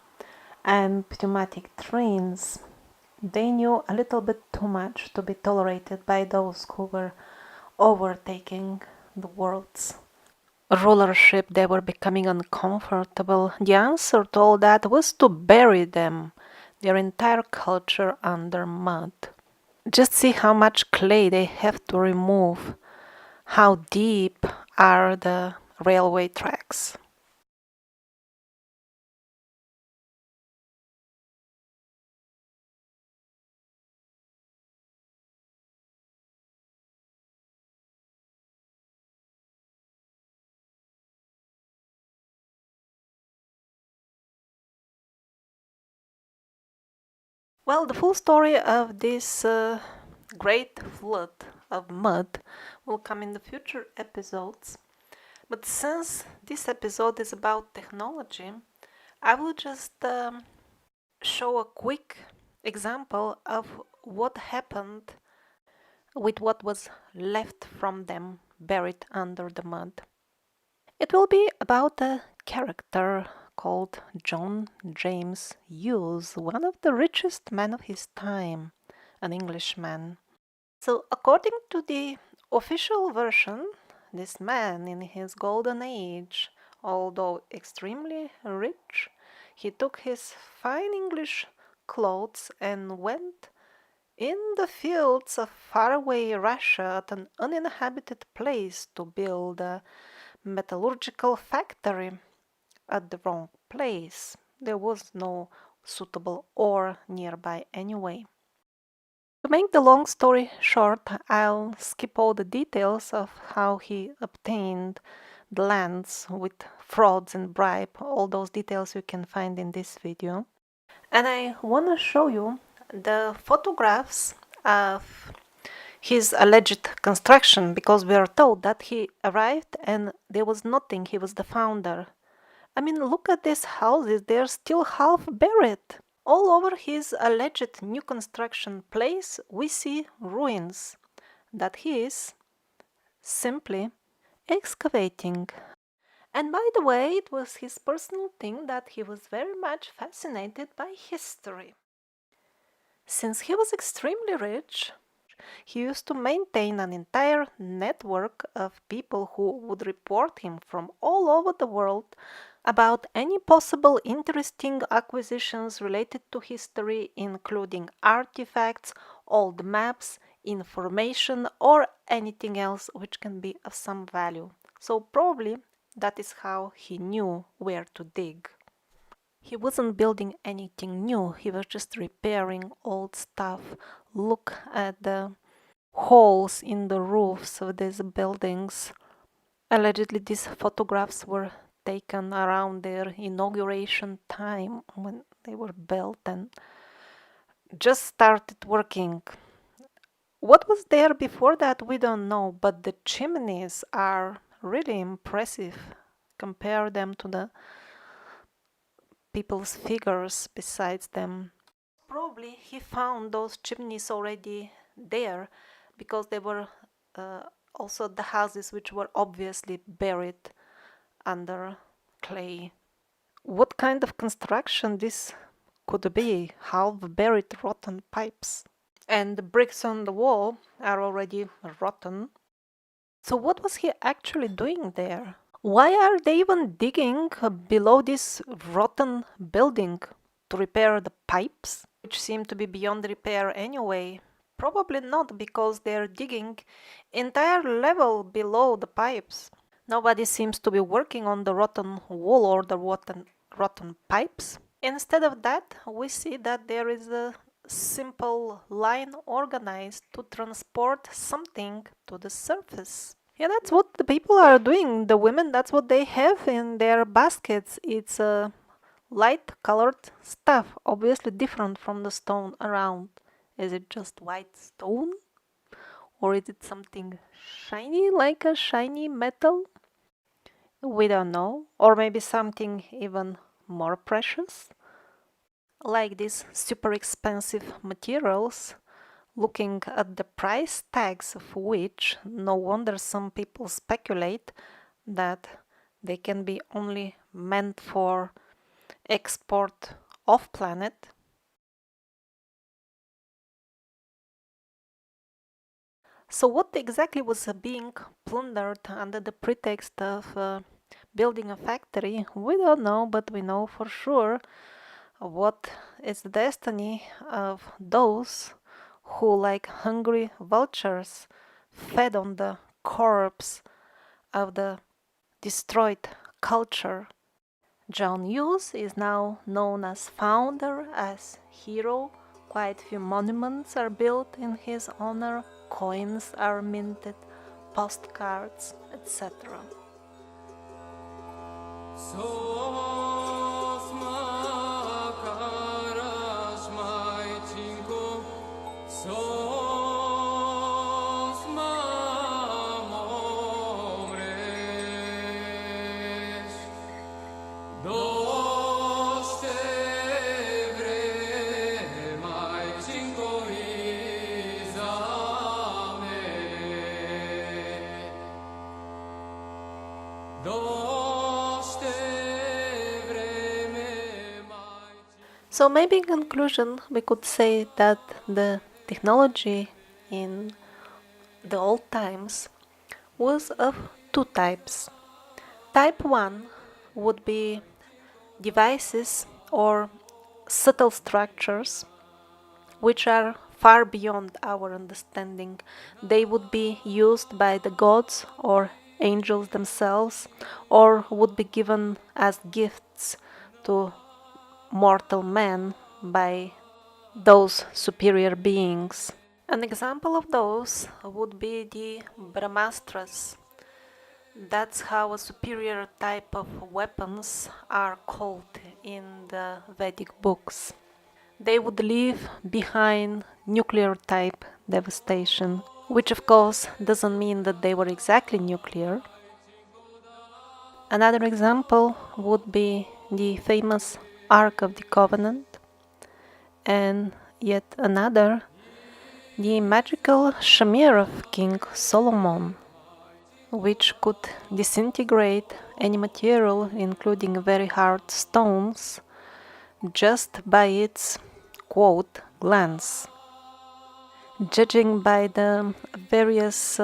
and pneumatic trains, they knew a little bit too much to be tolerated by those who were overtaking the world's rulership. They were becoming uncomfortable. The answer to all that was to bury them, their entire culture, under mud. Just see how much clay they have to remove, how deep are the railway tracks. Well, the full story of this great flood of mud will come in the future episodes. But since this episode is about technology, I will just show a quick example of what happened with what was left from them buried under the mud. It will be about a character called John James Hughes, one of the richest men of his time, an Englishman. So, according to the official version, this man in his golden age, although extremely rich, he took his fine English clothes and went in the fields of faraway Russia at an uninhabited place to build a metallurgical factory. at the wrong place. There was no suitable ore nearby anyway. To make the long story short, I'll skip all the details of how he obtained the lands with frauds and bribe. All those details you can find in this video. And I want to show you the photographs of his alleged construction, because we are told that he arrived and there was nothing. He was the founder. I mean, look at these houses, they're still half buried. All over his alleged new construction place, we see ruins that he is simply excavating. And by the way, it was his personal thing that he was very much fascinated by history. Since he was extremely rich, he used to maintain an entire network of people who would report him from all over the world about any possible interesting acquisitions related to history, including artifacts, old maps, information, or anything else which can be of some value. So probably that is how he knew where to dig. He wasn't building anything new, he was just repairing old stuff. Look at the holes in the roofs of these buildings. Allegedly, these photographs were taken around their inauguration time when they were built and just started working. What was there before that, we don't know, but the chimneys are really impressive. Compare them to the people's figures besides them. Probably he found those chimneys already there because they were also the houses which were obviously buried under clay. What kind of construction this could be? Half buried rotten pipes. And the bricks on the wall are already rotten. So what was he actually doing there? Why are they even digging below this rotten building? To repair the pipes, which seem to be beyond repair anyway? Probably not, because they're digging entire level below the pipes. Nobody seems to be working on the rotten wall or the rotten pipes. Instead of that, we see that there is a simple line organized to transport something to the surface. Yeah, that's what the people are doing. The women, that's what they have in their baskets. It's a light colored stuff, obviously different from the stone around. Is it just white stone? Or is it something shiny, like a shiny metal? We don't know. Or maybe something even more precious? Like these super expensive materials, looking at the price tags of which, no wonder some people speculate that they can be only meant for export off planet. So what exactly was being plundered under the pretext of building a factory? We don't know, but we know for sure what is the destiny of those who, like hungry vultures, fed on the corpse of the destroyed culture. John Hughes is now known as founder, as hero. Quite few monuments are built in his honor, coins are minted, postcards, etc. So maybe in conclusion we could say that the technology in the old times was of two types. Type 1 would be devices or subtle structures which are far beyond our understanding. They would be used by the gods or angels themselves, or would be given as gifts to mortal men by those superior beings. An example of those would be the Brahmastras. That's how a superior type of weapons are called in the Vedic books. They would leave behind nuclear type devastation, which of course doesn't mean that they were exactly nuclear. Another example would be the famous Ark of the Covenant, and yet another, the magical shamir of King Solomon, which could disintegrate any material, including very hard stones, just by its, quote, glance. Judging by the various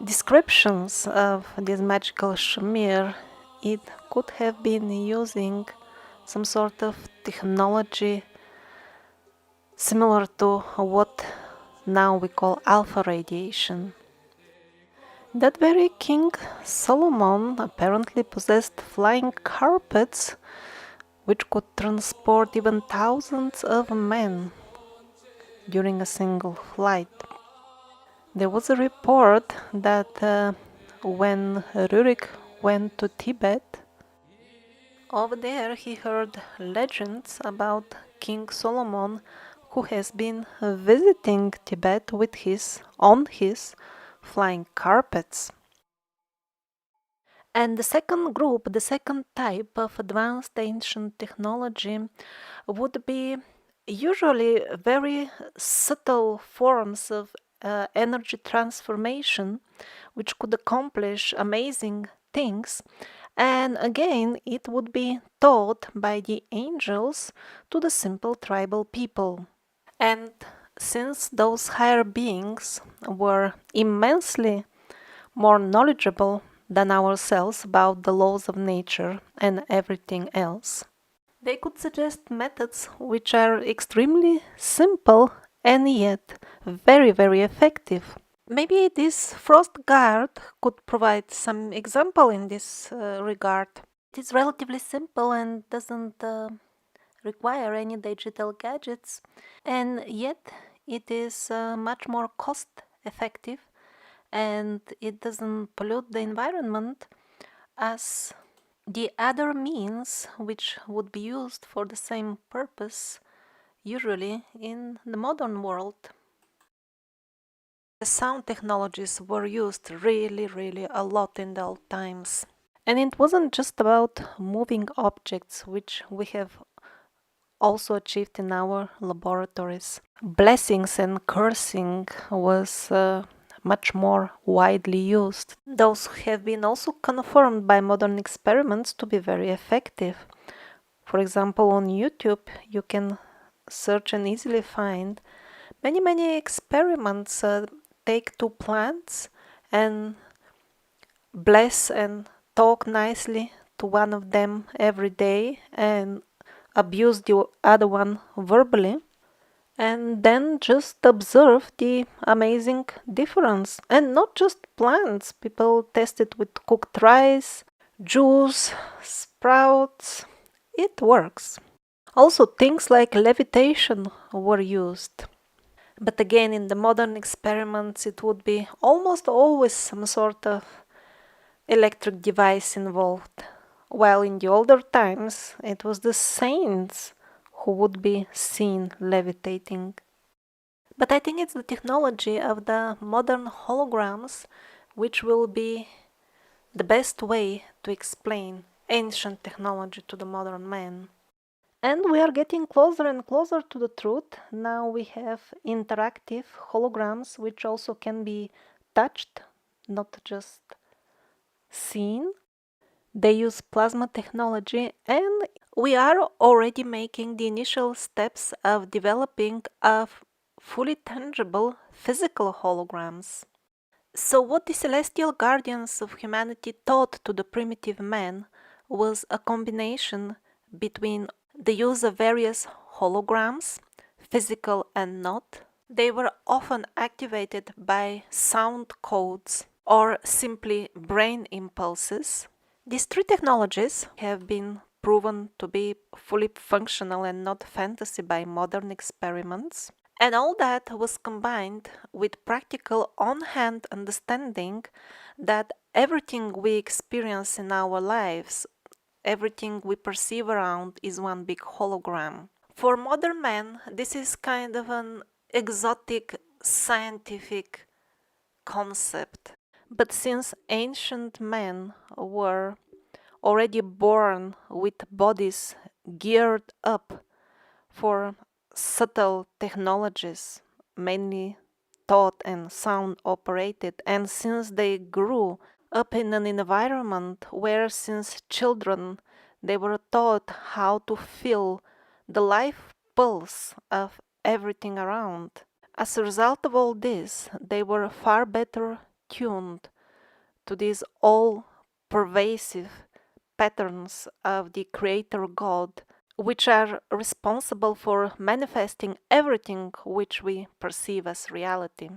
descriptions of this magical shamir, it could have been using some sort of technology similar to what now we call alpha radiation. That very King Solomon apparently possessed flying carpets which could transport even thousands of men during a single flight. There was a report that when Rurik went to Tibet, over there he heard legends about King Solomon, who has been visiting Tibet on his flying carpets. And the second group, the second type of advanced ancient technology would be usually very subtle forms of energy transformation, which could accomplish amazing things. And again, it would be taught by the angels to the simple tribal people. And since those higher beings were immensely more knowledgeable than ourselves about the laws of nature and everything else, they could suggest methods which are extremely simple and yet very, very effective. Maybe this frost guard could provide some example in this regard. It is relatively simple and doesn't require any digital gadgets, and yet it is much more cost effective and it doesn't pollute the environment as the other means which would be used for the same purpose usually in the modern world. The sound technologies were used really a lot in the old times. And it wasn't just about moving objects, which we have also achieved in our laboratories. Blessings and cursing was much more widely used. Those have been also confirmed by modern experiments to be very effective. For example, on YouTube, you can search and easily find many experiments. Take two plants and bless and talk nicely to one of them every day and abuse the other one verbally, and then just observe the amazing difference. And not just plants, people test it with cooked rice, juice, sprouts. It works. Also, things like levitation were used. But again, in the modern experiments, it would be almost always some sort of electric device involved, while in the older times, it was the saints who would be seen levitating. But I think it's the technology of the modern holograms which will be the best way to explain ancient technology to the modern man. And we are getting closer and closer to the truth. Now we have interactive holograms which also can be touched, not just seen. They use plasma technology, and we are already making the initial steps of developing fully tangible physical holograms. So what the celestial guardians of humanity taught to the primitive man was a combination between the use of various holograms, physical and not. They were often activated by sound codes. or simply brain impulses. These three technologies have been proven to be fully functional and not fantasy by modern experiments. And all that was combined with practical on-hand understanding that everything we experience in our lives, everything we perceive around, is one big hologram. For modern men, this is kind of an exotic scientific concept. But since ancient men were already born with bodies geared up for subtle technologies, mainly thought and sound operated, and since they grew up in an environment where since children they were taught how to feel the life pulse of everything around. As a result of all this, they were far better tuned to these all pervasive patterns of the Creator God, which are responsible for manifesting everything which we perceive as reality.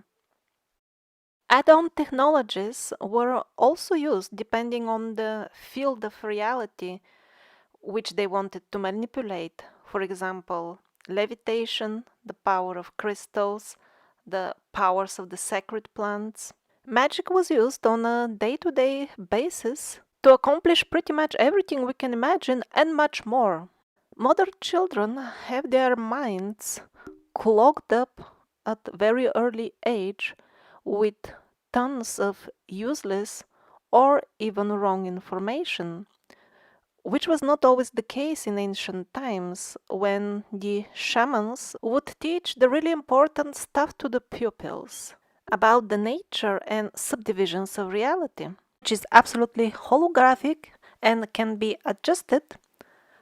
Add-on technologies were also used depending on the field of reality which they wanted to manipulate. For example, levitation, the power of crystals, the powers of the sacred plants. Magic was used on a day-to-day basis to accomplish pretty much everything we can imagine and much more. Modern children have their minds clogged up at very early age with tons of useless or even wrong information, which was not always the case in ancient times when the shamans would teach the really important stuff to the pupils about the nature and subdivisions of reality, which is absolutely holographic and can be adjusted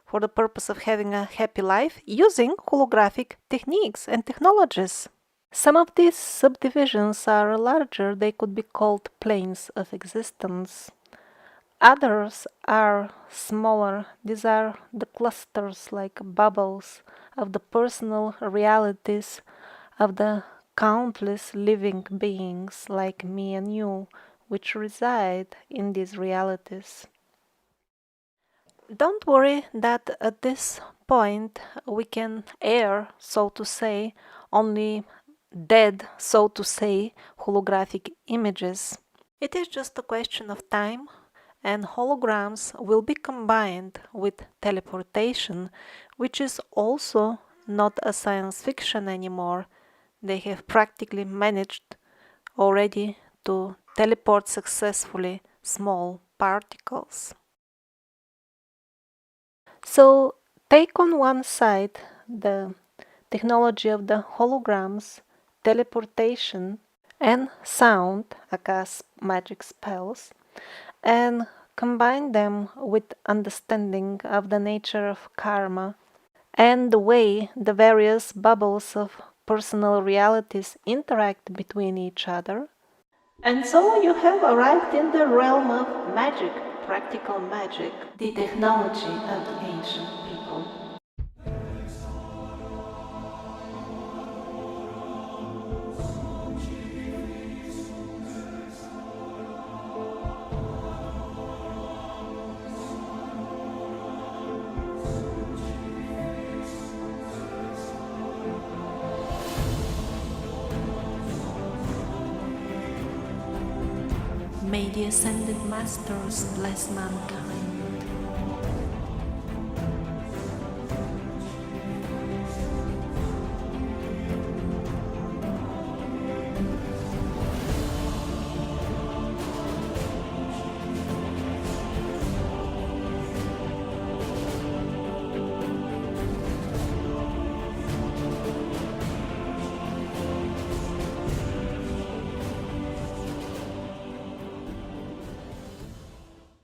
for the purpose of having a happy life using holographic techniques and technologies. Some of these subdivisions are larger, they could be called planes of existence. Others are smaller, these are the clusters like bubbles of the personal realities of the countless living beings like me and you, which reside in these realities. Don't worry that at this point we can air, so to say, only dead, so to say, holographic images. It is just a question of time, and holograms will be combined with teleportation, which is also not a science fiction anymore. They have practically managed already to teleport successfully small particles. So take on one side the technology of the holograms, teleportation, and sound, aka magic spells, and combine them with understanding of the nature of karma and the way the various bubbles of personal realities interact between each other. And so you have arrived in the realm of magic, practical magic, the technology of the ancient people. May the Ascended Masters bless mankind.